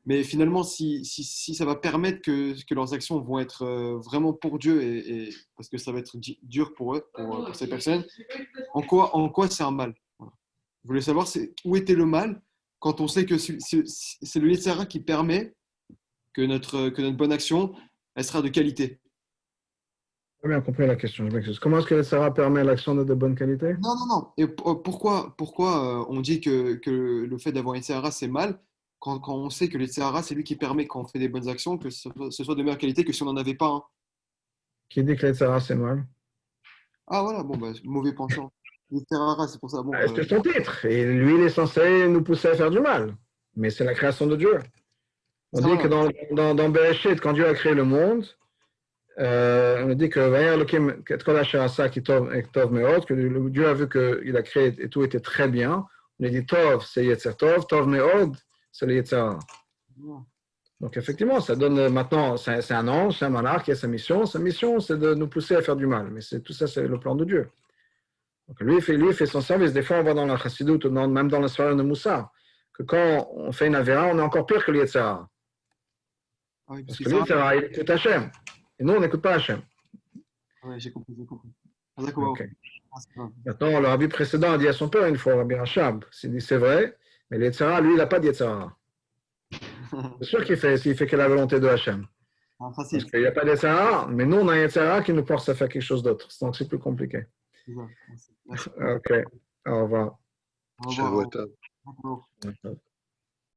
Mais finalement, si ça va permettre que leurs actions vont être vraiment pour Dieu parce que ça va être dur pour eux, pour ces personnes, en quoi c'est un mal? Voilà. Je voulais savoir où était le mal quand on sait que c'est le Yetzirah qui permet que notre bonne action, elle sera de qualité. J'ai bien compris la question, je m'excuse. Comment est-ce que le Sarah permet l'action de bonne qualité? Non, non, non. Et pourquoi on dit que le fait d'avoir une Sahara, c'est mal, quand on sait que les Sahara, c'est lui qui permet, quand on fait des bonnes actions, que ce soit de meilleure qualité que si on n'en avait pas un. Qui dit que le Sarah, c'est mal? Ah voilà, bon, bah, mauvais penchant. Les Sahara, c'est pour ça. Bon, C'est son titre. Et lui, il est censé nous pousser à faire du mal. Mais c'est la création de Dieu. On ça, dit que voilà. dans Bereshit, quand Dieu a créé le monde, on dit que que Dieu a vu qu'il a créé et tout était très bien. On a dit Tov, c'est Yetzer Tov, Tov Meod, c'est le Yetzer Hara. Donc effectivement, ça donne maintenant, c'est un ange, c'est un monarque qui a sa mission. Sa mission, c'est de nous pousser à faire du mal. Mais tout ça, c'est le plan de Dieu. Donc lui, il fait son service. Des fois, on va dans la Chassidut, même dans la soirée de Moussa, que quand on fait une Avera, on est encore pire que le Yetzer Hara. Ah oui, Parce parce que que le Yetzer Hara, il écoute Hachem. Et nous, on n'écoute pas Hachem. ouais, j'ai compris, j'ai compris. Ah, d'accord, Ok. ah, c'est grave. Maintenant, le rabbi précédent a dit à son père une fois, Rabbi Rachab, il dit c'est vrai, mais le Yetzer Hara, lui, il n'a pas de Yetzer Hara. C'est sûr s'il fait que la volonté de Hachem. Ah, Parce facile. qu'il n'y a pas de Yetzer Hara, mais nous, on a un Yetzer Hara qui nous force à faire quelque chose d'autre. Donc, c'est plus compliqué. C'est ça. Merci. Merci. Ok, au revoir. Au revoir. Shavuot tov. Au revoir.